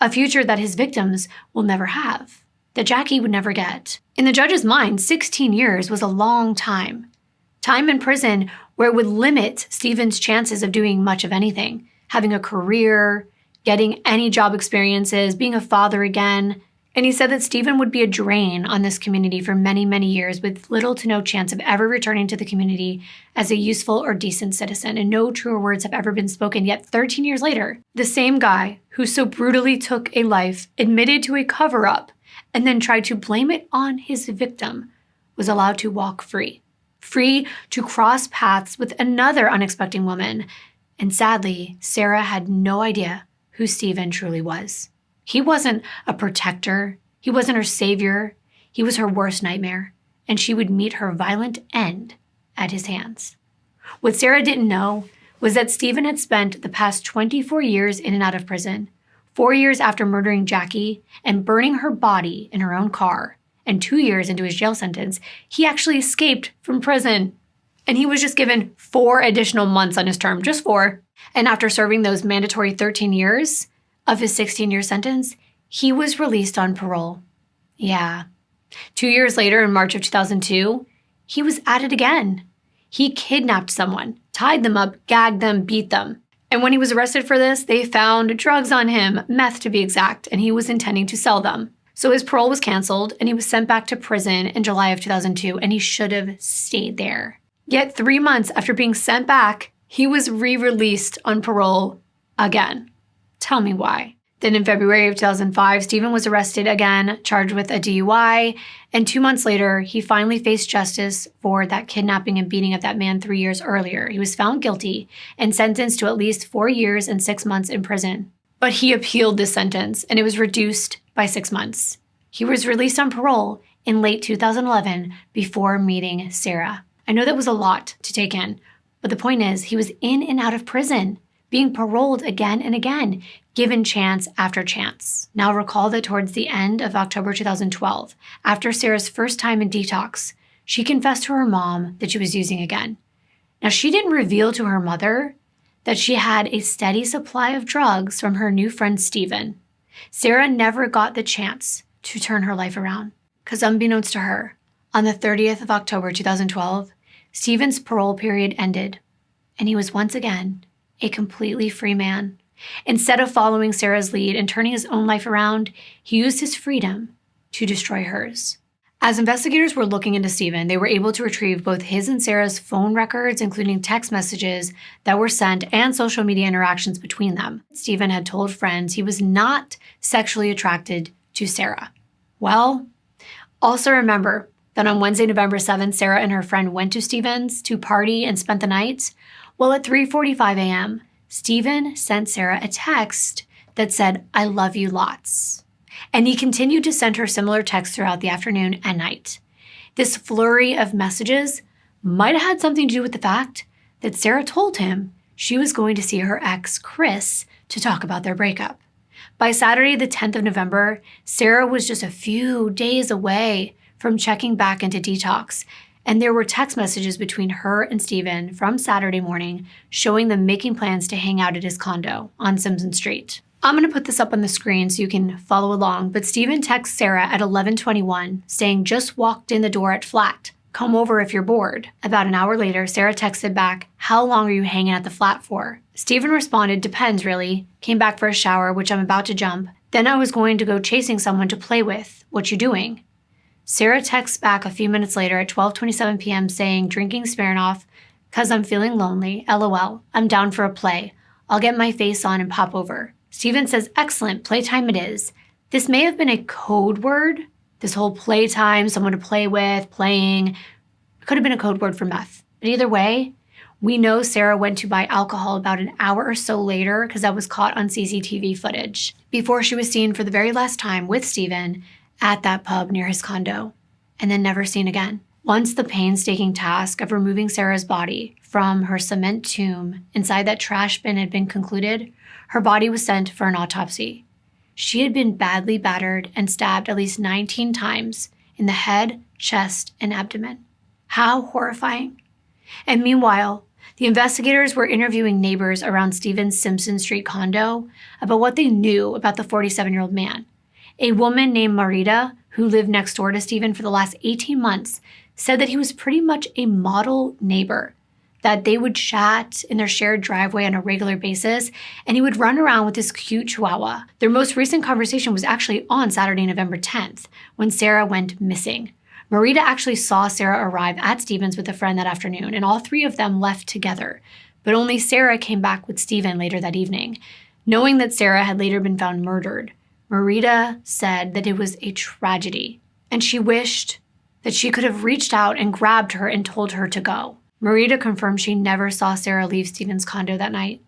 a future that his victims will never have, that Jackie would never get. In the judge's mind, 16 years was a long time. Time in prison where it would limit Stephen's chances of doing much of anything, having a career, getting any job experiences, being a father again. And he said that Stephen would be a drain on this community for many, many years with little to no chance of ever returning to the community as a useful or decent citizen. And no truer words have ever been spoken. Yet 13 years later, the same guy who so brutally took a life, admitted to a cover-up, and then tried to blame it on his victim, was allowed to walk free. Free to cross paths with another unexpected woman. And sadly, Sarah had no idea who Stephen truly was. He wasn't a protector. He wasn't her savior. He was her worst nightmare, and she would meet her violent end at his hands. What Sarah didn't know was that Stephen had spent the past 24 years in and out of prison, 4 years after murdering Jackie and burning her body in her own car, and 2 years into his jail sentence, he actually escaped from prison. And he was just given 4 additional months on his term, just 4. And after serving those mandatory 13 years of his 16-year sentence, he was released on parole. Yeah. 2 years later, in March of 2002, he was at it again. He kidnapped someone, tied them up, gagged them, beat them. And when he was arrested for this, they found drugs on him, meth to be exact, and he was intending to sell them. So his parole was canceled, and he was sent back to prison in July of 2002, and he should have stayed there. Yet 3 months after being sent back, he was re-released on parole again. Tell me why. Then in February of 2005, Stephen was arrested again, charged with a DUI, and 2 months later, he finally faced justice for that kidnapping and beating of that man 3 years earlier. He was found guilty and sentenced to at least 4 years and 6 months in prison. But he appealed this sentence, and it was reduced by 6 months. He was released on parole in late 2011 before meeting Sarah. I know that was a lot to take in, but the point is, he was in and out of prison being paroled again and again, given chance after chance. Now recall that towards the end of October 2012, after Sarah's first time in detox, she confessed to her mom that she was using again. Now, she didn't reveal to her mother that she had a steady supply of drugs from her new friend Stephen. Sarah never got the chance to turn her life around, because unbeknownst to her, on the 30th of October 2012, Stephen's parole period ended, and he was once again a completely free man. Instead of following Sarah's lead and turning his own life around, he used his freedom to destroy hers. As investigators were looking into Stephen, they were able to retrieve both his and Sarah's phone records, including text messages that were sent and social media interactions between them. Stephen had told friends he was not sexually attracted to Sarah. Well, also remember that on Wednesday, November 7th, Sarah and her friend went to Stephen's to party and spent the night. Well, at 3:45 a.m., Stephen sent Sarah a text that said, "I love you lots." And he continued to send her similar texts throughout the afternoon and night. This flurry of messages might have had something to do with the fact that Sarah told him she was going to see her ex, Chris, to talk about their breakup. By Saturday, the 10th of November, Sarah was just a few days away from checking back into detox, and there were text messages between her and Stephen from Saturday morning showing them making plans to hang out at his condo on Simpson Street. I'm going to put this up on the screen so you can follow along, but Stephen texts Sarah at 11:21 saying, "Just walked in the door at flat. Come over if you're bored." About an hour later, Sarah texted back, "How long are you hanging at the flat for?" Stephen responded, "Depends, really. Came back for a shower, which I'm about to jump. Then I was going to go chasing someone to play with. What you doing?" Sarah texts back a few minutes later at 12:27 p.m. saying, "Drinking Smirnoff, 'cause I'm feeling lonely. LOL. I'm down for a play. I'll get my face on and pop over." Stephen says, "Excellent, playtime it is." This may have been a code word. This whole playtime, someone to play with, playing, could have been a code word for meth. But either way, we know Sarah went to buy alcohol about an hour or so later because that was caught on CCTV footage before she was seen for the very last time with Stephen at that pub near his condo, and then never seen again. Once the painstaking task of removing Sarah's body from her cement tomb inside that trash bin had been concluded, her body was sent for an autopsy. She had been badly battered and stabbed at least 19 times in the head, chest, and abdomen. How horrifying. And meanwhile, the investigators were interviewing neighbors around Stephen's Simpson Street condo about what they knew about the 47-year-old man. A woman named Marita, who lived next door to Stephen for the last 18 months, said that he was pretty much a model neighbor, that they would chat in their shared driveway on a regular basis, and he would run around with this cute chihuahua. Their most recent conversation was actually on Saturday, November 10th, when Sarah went missing. Marita actually saw Sarah arrive at Stephen's with a friend that afternoon, and all three of them left together. But only Sarah came back with Stephen later that evening. Knowing that Sarah had later been found murdered, Marita said that it was a tragedy, and she wished that she could have reached out and grabbed her and told her to go. Marita confirmed she never saw Sarah leave Stephen's condo that night.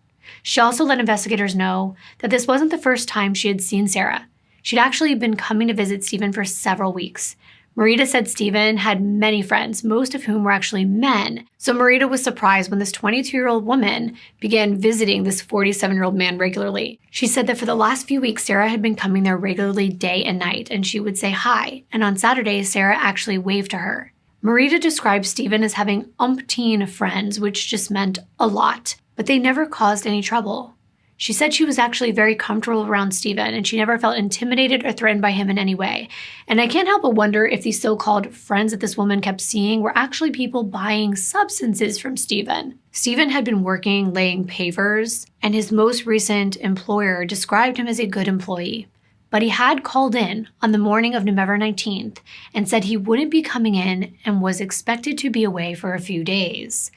She also let investigators know that this wasn't the first time she had seen Sarah. She'd actually been coming to visit Stephen for several weeks. Marita said Stephen had many friends, most of whom were actually men. So Marita was surprised when this 22-year-old woman began visiting this 47-year-old man regularly. She said that for the last few weeks, Sarah had been coming there regularly day and night, and she would say hi. And on Saturdays, Sarah actually waved to her. Marita described Stephen as having umpteen friends, which just meant a lot, but they never caused any trouble. She said she was actually very comfortable around Stephen, and she never felt intimidated or threatened by him in any way. And I can't help but wonder if these so-called friends that this woman kept seeing were actually people buying substances from Stephen. Stephen had been working laying pavers, and his most recent employer described him as a good employee. But he had called in on the morning of November 19th and said he wouldn't be coming in and was expected to be away for a few days.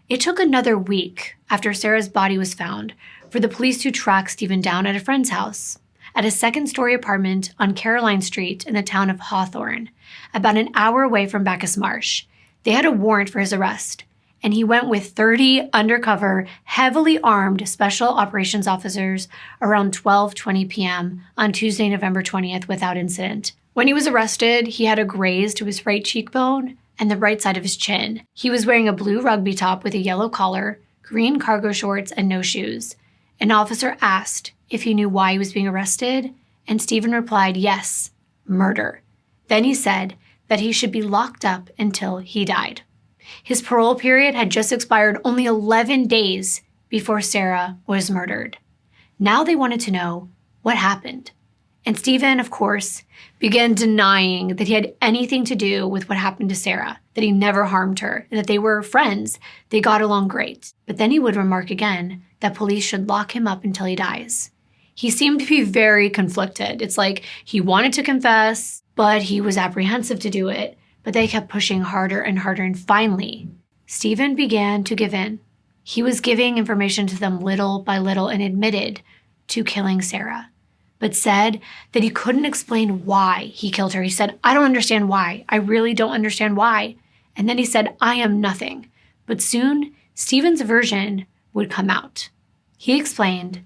It took another week after Sarah's body was found for the police to track Stephen down at a friend's house, at a second-story apartment on Caroline Street in the town of Hawthorne, about an hour away from Bacchus Marsh. They had a warrant for his arrest, and he went with 30 undercover, heavily armed special operations officers around 12:20 p.m. on Tuesday, November 20th without incident. When he was arrested, he had a graze to his right cheekbone and the right side of his chin. He was wearing a blue rugby top with a yellow collar, green cargo shorts, and no shoes. An officer asked if he knew why he was being arrested, and Stephen replied, yes, murder. Then he said that he should be locked up until he died. His parole period had just expired only 11 days before Sarah was murdered. Now they wanted to know what happened. And Stephen, of course, began denying that he had anything to do with what happened to Sarah, that he never harmed her, and that they were friends. They got along great. But then he would remark again that police should lock him up until he dies. He seemed to be very conflicted. It's like he wanted to confess, but he was apprehensive to do it. But they kept pushing harder and harder, and finally, Stephen began to give in. He was giving information to them little by little and admitted to killing Sarah, but said that he couldn't explain why he killed her. He said, I don't understand why. I really don't understand why. And then he said, I am nothing. But soon, Stephen's version would come out. He explained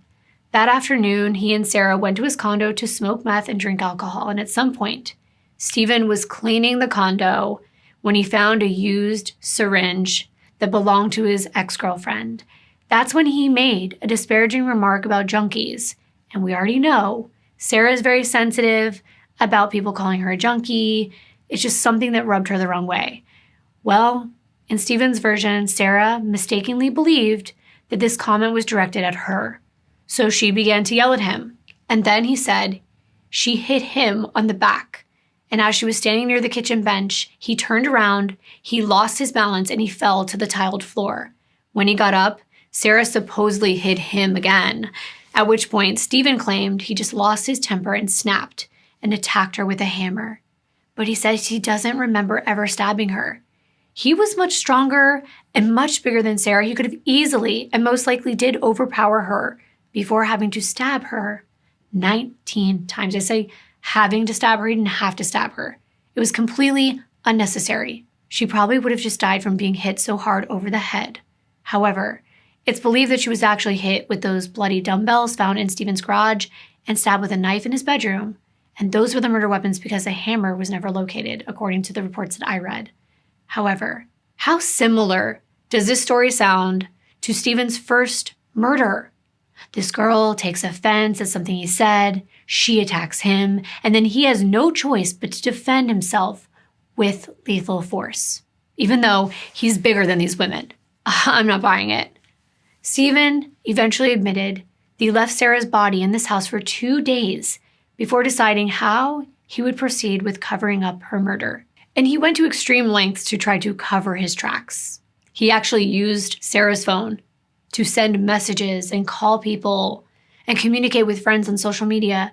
that afternoon, he and Sarah went to his condo to smoke meth and drink alcohol, and at some point, Stephen was cleaning the condo when he found a used syringe that belonged to his ex-girlfriend. That's when he made a disparaging remark about junkies. And we already know Sarah is very sensitive about people calling her a junkie. It's just something that rubbed her the wrong way. Well, in Stephen's version, Sarah mistakenly believed that this comment was directed at her. So she began to yell at him. And then he said she hit him on the back. And as she was standing near the kitchen bench, he turned around, he lost his balance, and he fell to the tiled floor. When he got up, Sarah supposedly hit him again, at which point Stephen claimed he just lost his temper and snapped and attacked her with a hammer. But he says he doesn't remember ever stabbing her. He was much stronger and much bigger than Sarah. He could have easily and most likely did overpower her before having to stab her 19 times. I say having to stab her, he didn't have to stab her. It was completely unnecessary. She probably would have just died from being hit so hard over the head. However, it's believed that she was actually hit with those bloody dumbbells found in Stephen's garage and stabbed with a knife in his bedroom. And those were the murder weapons because a hammer was never located, according to the reports that I read. However, how similar does this story sound to Stephen's first murder? This girl takes offense at something he said, she attacks him, and then he has no choice but to defend himself with lethal force, even though he's bigger than these women. I'm not buying it. Stephen eventually admitted that he left Sarah's body in this house for 2 days before deciding how he would proceed with covering up her murder. And he went to extreme lengths to try to cover his tracks. He actually used Sarah's phone to send messages and call people and communicate with friends on social media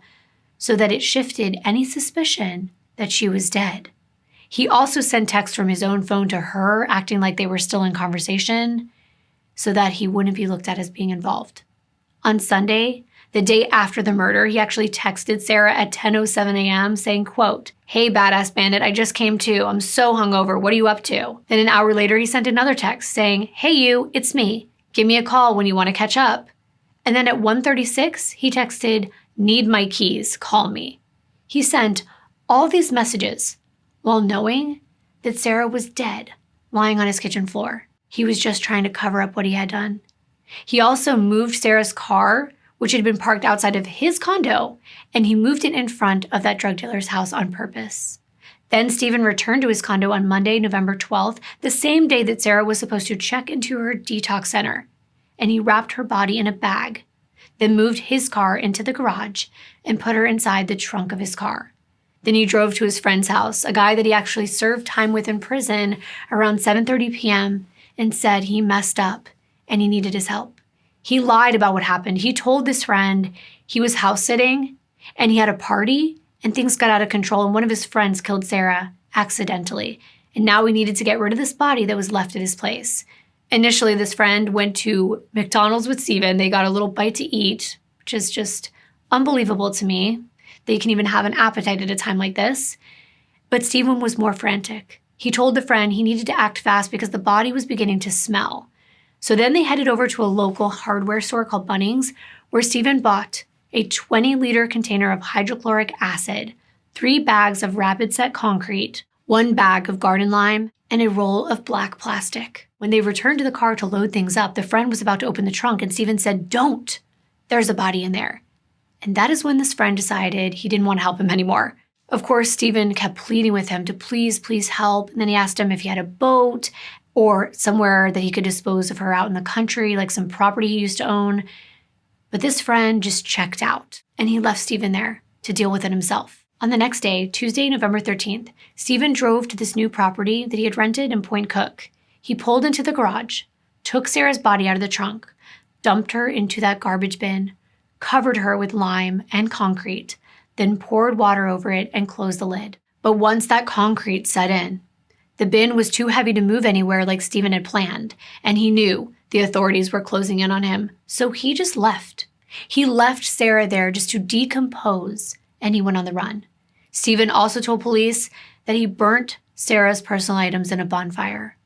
so that it shifted any suspicion that she was dead. He also sent texts from his own phone to her, acting like they were still in conversation, so that he wouldn't be looked at as being involved. On Sunday, the day after the murder, he actually texted Sarah at 10:07 a.m. saying, quote, "Hey, badass bandit, I just came to. I'm so hungover. What are you up to?" Then an hour later, he sent another text saying, "Hey you, it's me. Give me a call when you want to catch up." And then at 1:36, he texted, "Need my keys, call me." He sent all these messages while knowing that Sarah was dead, lying on his kitchen floor. He was just trying to cover up what he had done. He also moved Sarah's car, which had been parked outside of his condo, and he moved it in front of that drug dealer's house on purpose. Then Stephen returned to his condo on Monday, November 12th, the same day that Sarah was supposed to check into her detox center, and he wrapped her body in a bag, then moved his car into the garage and put her inside the trunk of his car. Then he drove to his friend's house, a guy that he actually served time with in prison, around 7:30 p.m., and said he messed up and he needed his help. He lied about what happened. He told this friend he was house sitting and he had a party and things got out of control and one of his friends killed Sarah accidentally. And now we needed to get rid of this body that was left at his place. Initially, this friend went to McDonald's with Stephen. They got a little bite to eat, which is just unbelievable to me. They can even have an appetite at a time like this. But Stephen was more frantic. He told the friend he needed to act fast because the body was beginning to smell. So then they headed over to a local hardware store called Bunnings, where Stephen bought a 20-liter container of hydrochloric acid, 3 bags of rapid set concrete, 1 bag of garden lime, and a roll of black plastic. When they returned to the car to load things up, the friend was about to open the trunk and Stephen said, "Don't. there's a body in there. And that is when this friend decided he didn't want to help him anymore. Of course, Stephen kept pleading with him to please help. And then he asked him if he had a boat or somewhere that he could dispose of her out in the country, like some property he used to own. But this friend just checked out, and he left Stephen there to deal with it himself. On the next day, Tuesday, November 13th, Stephen drove to this new property that he had rented in Point Cook. He pulled into the garage, took Sarah's body out of the trunk, dumped her into that garbage bin, covered her with lime and concrete, then poured water over it and closed the lid. But once that concrete set in, the bin was too heavy to move anywhere like Stephen had planned, and he knew the authorities were closing in on him, so he just left. He left Sarah there just to decompose, and he went on the run. Stephen also told police that he burnt Sarah's personal items in a bonfire.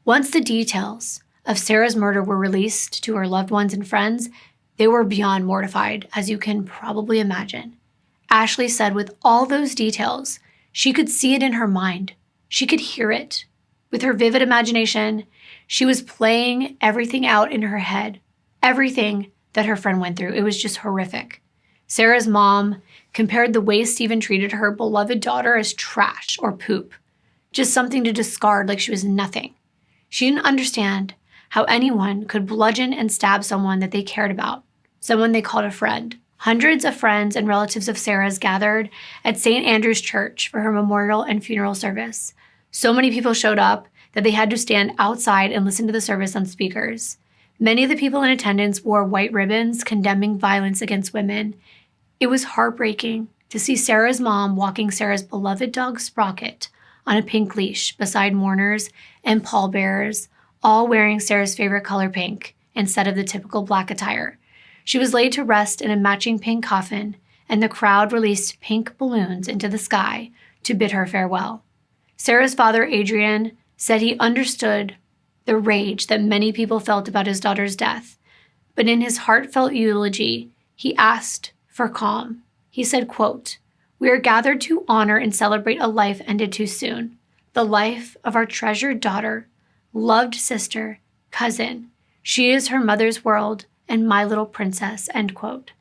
Once the details of Sarah's murder were released to her loved ones and friends, they were beyond mortified, as you can probably imagine. Ashley said with all those details, she could see it in her mind. She could hear it. With her vivid imagination, she was playing everything out in her head, everything that her friend went through. It was just horrific. Sarah's mom compared the way Stephen treated her beloved daughter as trash or poop, just something to discard like she was nothing. She didn't understand how anyone could bludgeon and stab someone that they cared about, someone they called a friend. Hundreds of friends and relatives of Sarah's gathered at St. Andrew's Church for her memorial and funeral service. So many people showed up that they had to stand outside and listen to the service on speakers. Many of the people in attendance wore white ribbons condemning violence against women. It was heartbreaking to see Sarah's mom walking Sarah's beloved dog Sprocket on a pink leash beside mourners and pallbearers, all wearing Sarah's favorite color pink instead of the typical black attire. She was laid to rest in a matching pink coffin, and the crowd released pink balloons into the sky to bid her farewell. Sarah's father, Adrian, said he understood the rage that many people felt about his daughter's death, but in his heartfelt eulogy, he asked for calm. He said, quote, "We are gathered to honor and celebrate a life ended too soon, the life of our treasured daughter, loved sister, cousin. She is her mother's world and my little princess," end quote.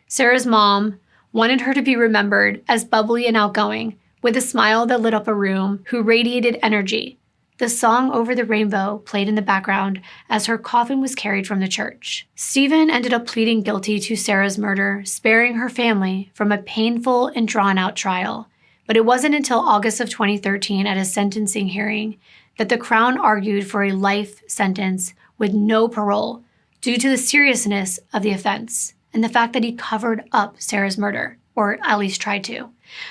Sarah's mom wanted her to be remembered as bubbly and outgoing, with a smile that lit up a room, who radiated energy. The song Over the Rainbow played in the background as her coffin was carried from the church. Stephen ended up pleading guilty to Sarah's murder, sparing her family from a painful and drawn-out trial. But it wasn't until August of 2013 at a sentencing hearing that the Crown argued for a life sentence with no parole due to the seriousness of the offense and the fact that he covered up Sarah's murder, or at least tried to.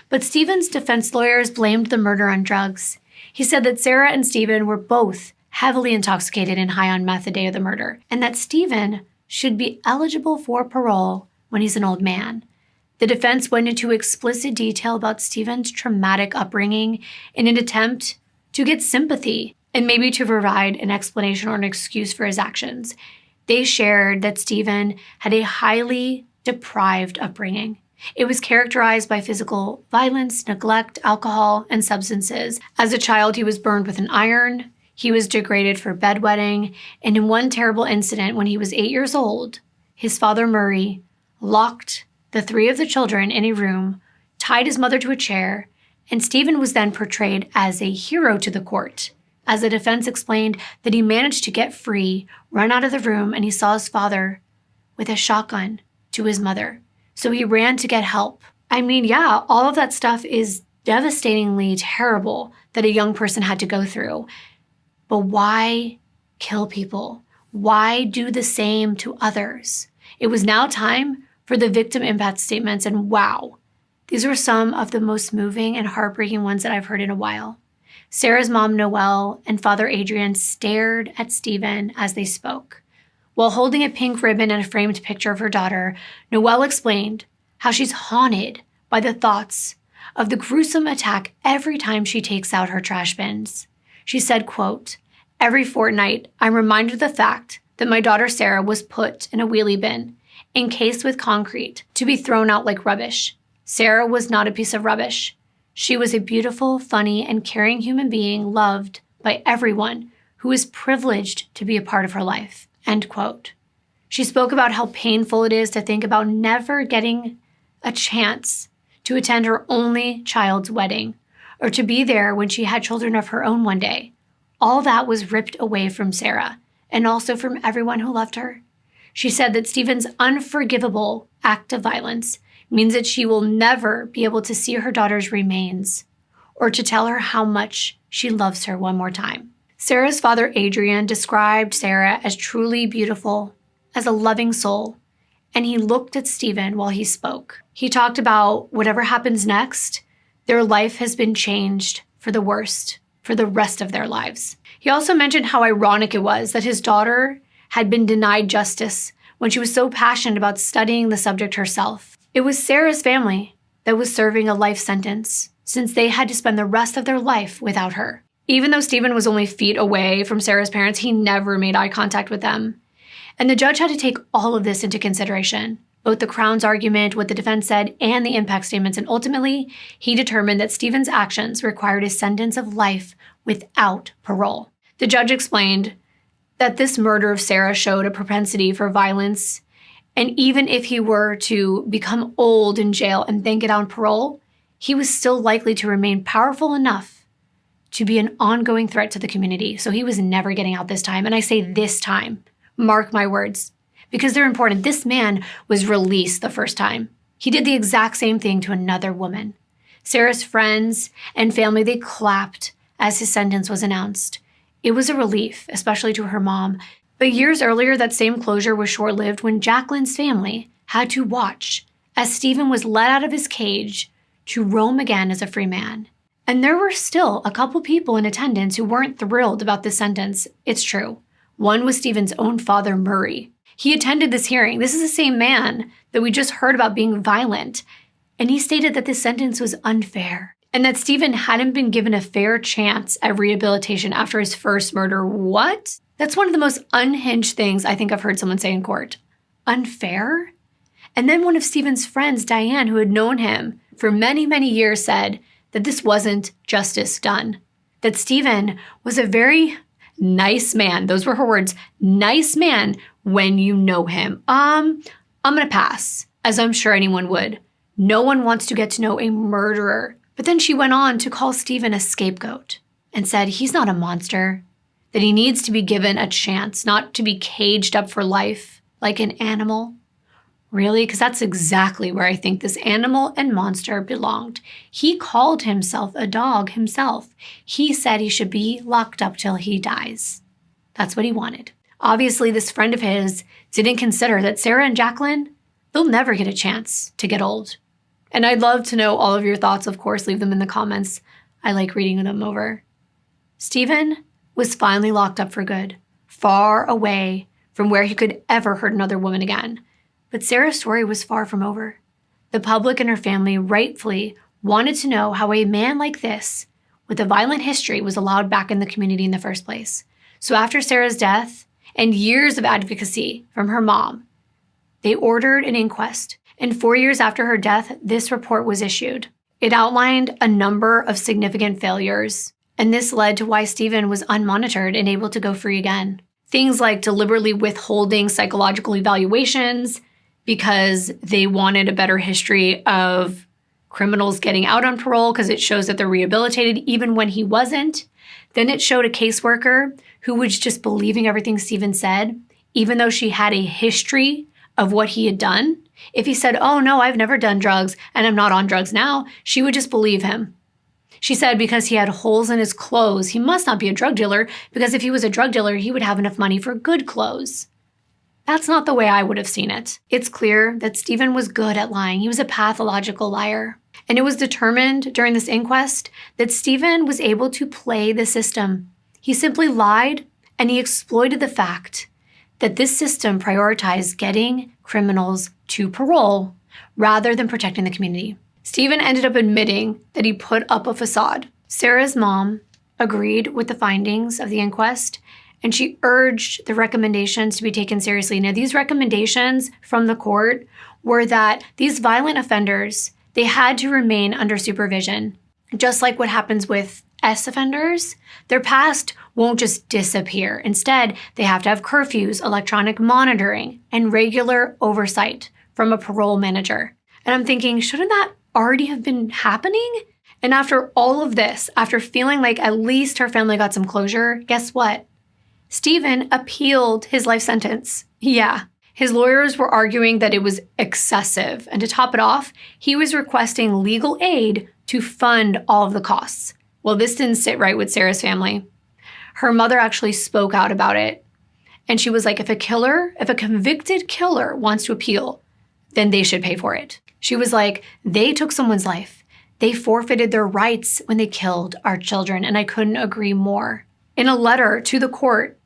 But Stephen's defense lawyers blamed the murder on drugs. He said that Sarah and Stephen were both heavily intoxicated and high on meth the day of the murder, and that Stephen should be eligible for parole when he's an old man. The defense went into explicit detail about Stephen's traumatic upbringing in an attempt to get sympathy and maybe to provide an explanation or an excuse for his actions. They shared that Stephen had a highly deprived upbringing. It was characterized by physical violence, neglect, alcohol, and substances. As a child, he was burned with an iron, he was degraded for bedwetting, and in one terrible incident when he was 8 years old, his father Murray locked the 3 of the children in a room, tied his mother to a chair, and Stephen was then portrayed as a hero to the court. As the defense explained that he managed to get free, run out of the room, and he saw his father with a shotgun to his mother. So he ran to get help. I mean, yeah, all of that stuff is devastatingly terrible that a young person had to go through. But why kill people? Why do the same to others? It was now time for the victim impact statements, and wow, these were some of the most moving and heartbreaking ones that I've heard in a while. Sarah's mom, Noelle, and father Adrian stared at Stephen as they spoke. While holding a pink ribbon and a framed picture of her daughter, Noelle explained how she's haunted by the thoughts of the gruesome attack every time she takes out her trash bins. She said, quote, "Every fortnight, I'm reminded of the fact that my daughter Sarah was put in a wheelie bin, encased with concrete, to be thrown out like rubbish. Sarah was not a piece of rubbish. She was a beautiful, funny, and caring human being loved by everyone who is privileged to be a part of her life," end quote. She spoke about how painful it is to think about never getting a chance to attend her only child's wedding or to be there when she had children of her own one day. All that was ripped away from Sarah and also from everyone who loved her. She said that Stephen's unforgivable act of violence means that she will never be able to see her daughter's remains or to tell her how much she loves her one more time. Sarah's father, Adrian, described Sarah as truly beautiful, as a loving soul, and he looked at Stephen while he spoke. He talked about whatever happens next, their life has been changed for the worst for the rest of their lives. He also mentioned how ironic it was that his daughter had been denied justice when she was so passionate about studying the subject herself. It was Sarah's family that was serving a life sentence, since they had to spend the rest of their life without her. Even though Stephen was only feet away from Sarah's parents, he never made eye contact with them. And the judge had to take all of this into consideration, both the Crown's argument, what the defense said, and the impact statements, and ultimately, he determined that Stephen's actions required a sentence of life without parole. The judge explained that this murder of Sarah showed a propensity for violence, and even if he were to become old in jail and then get on parole, he was still likely to remain powerful enough to be an ongoing threat to the community. So he was never getting out this time. And I say this time, mark my words, because they're important. This man was released the first time. He did the exact same thing to another woman. Sarah's friends and family, they clapped as his sentence was announced. It was a relief, especially to her mom. But years earlier, that same closure was short-lived when Jacqueline's family had to watch as Stephen was let out of his cage to roam again as a free man. And there were still a couple people in attendance who weren't thrilled about this sentence. It's true. One was Stephen's own father, Murray. He attended this hearing. This is the same man that we just heard about being violent. And he stated that this sentence was unfair and that Stephen hadn't been given a fair chance at rehabilitation after his first murder. What? That's one of the most unhinged things I think I've heard someone say in court. Unfair? And then one of Stephen's friends, Diane, who had known him for many, many years, said that this wasn't justice done, that Stephen was a very nice man. Those were her words, nice man when you know him. I'm gonna pass, as I'm sure anyone would. No one wants to get to know a murderer. But then she went on to call Stephen a scapegoat and said he's not a monster, that he needs to be given a chance, not to be caged up for life like an animal. Really? Because that's exactly where I think this animal and monster belonged. He called himself a dog himself. He said he should be locked up till he dies. That's what he wanted. Obviously, this friend of his didn't consider that Sarah and Jacqueline, they'll never get a chance to get old. And I'd love to know all of your thoughts, of course. Leave them in the comments. I like reading them over. Stephen was finally locked up for good, far away from where he could ever hurt another woman again. But Sarah's story was far from over. The public and her family rightfully wanted to know how a man like this, with a violent history, was allowed back in the community in the first place. So after Sarah's death and years of advocacy from her mom, they ordered an inquest. And 4 years after her death, this report was issued. It outlined a number of significant failures, and this led to why Stephen was unmonitored and able to go free again. Things like deliberately withholding psychological evaluations, because they wanted a better history of criminals getting out on parole because it shows that they're rehabilitated even when he wasn't. Then it showed a caseworker who was just believing everything Stephen said, even though she had a history of what he had done. If he said, oh no, I've never done drugs and I'm not on drugs now, she would just believe him. She said because he had holes in his clothes, he must not be a drug dealer, because if he was a drug dealer, he would have enough money for good clothes. That's not the way I would have seen it. It's clear that Stephen was good at lying. He was a pathological liar. And it was determined during this inquest that Stephen was able to play the system. He simply lied, and he exploited the fact that this system prioritized getting criminals to parole rather than protecting the community. Stephen ended up admitting that he put up a facade. Sarah's mom agreed with the findings of the inquest, and she urged the recommendations to be taken seriously. Now, these recommendations from the court were that these violent offenders, they had to remain under supervision. Just like what happens with S offenders, their past won't just disappear. Instead, they have to have curfews, electronic monitoring, and regular oversight from a parole manager. And I'm thinking, shouldn't that already have been happening? And after all of this, after feeling like at least her family got some closure, guess what? Stephen appealed his life sentence. Yeah. His lawyers were arguing that it was excessive. And to top it off, he was requesting legal aid to fund all of the costs. Well, this didn't sit right with Sarah's family. Her mother actually spoke out about it. And she was like, if a convicted killer wants to appeal, then they should pay for it. She was like, they took someone's life. They forfeited their rights when they killed our children. And I couldn't agree more. In a letter to the court,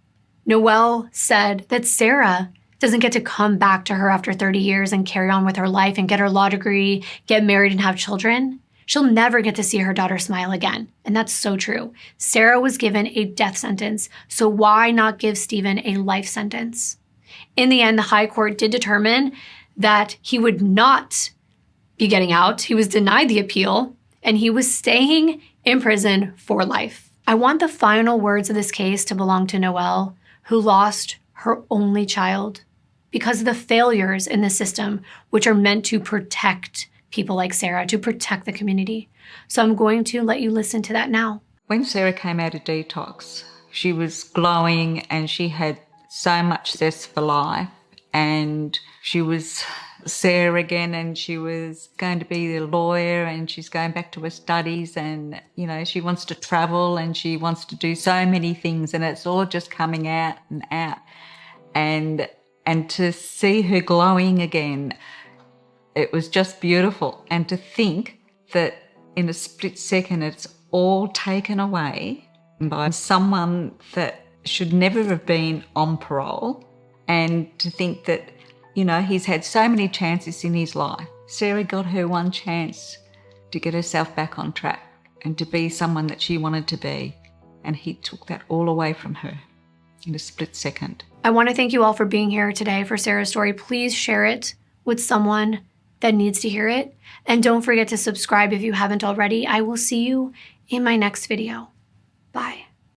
Noelle said that Sarah doesn't get to come back to her after 30 years and carry on with her life and get her law degree, get married and have children. She'll never get to see her daughter smile again. And that's so true. Sarah was given a death sentence, so why not give Stephen a life sentence? In the end, the high court did determine that he would not be getting out. He was denied the appeal, and he was staying in prison for life. I want the final words of this case to belong to Noelle, who lost her only child because of the failures in the system, which are meant to protect people like Sarah, to protect the community. So I'm going to let you listen to that now. When Sarah came out of detox, she was glowing and she had so much zest for life, and she was Sarah again, and she was going to be the lawyer, and she's going back to her studies, and, you know, she wants to travel and she wants to do so many things, and it's all just coming out and out. And to see her glowing again, it was just beautiful. And to think that in a split second it's all taken away by someone that should never have been on parole, and to think that, you know, he's had so many chances in his life. Sarah got her one chance to get herself back on track and to be someone that she wanted to be, and he took that all away from her in a split second. I want to thank you all for being here today for Sarah's story. Please share it with someone that needs to hear it. And don't forget to subscribe if you haven't already. I will see you in my next video. Bye.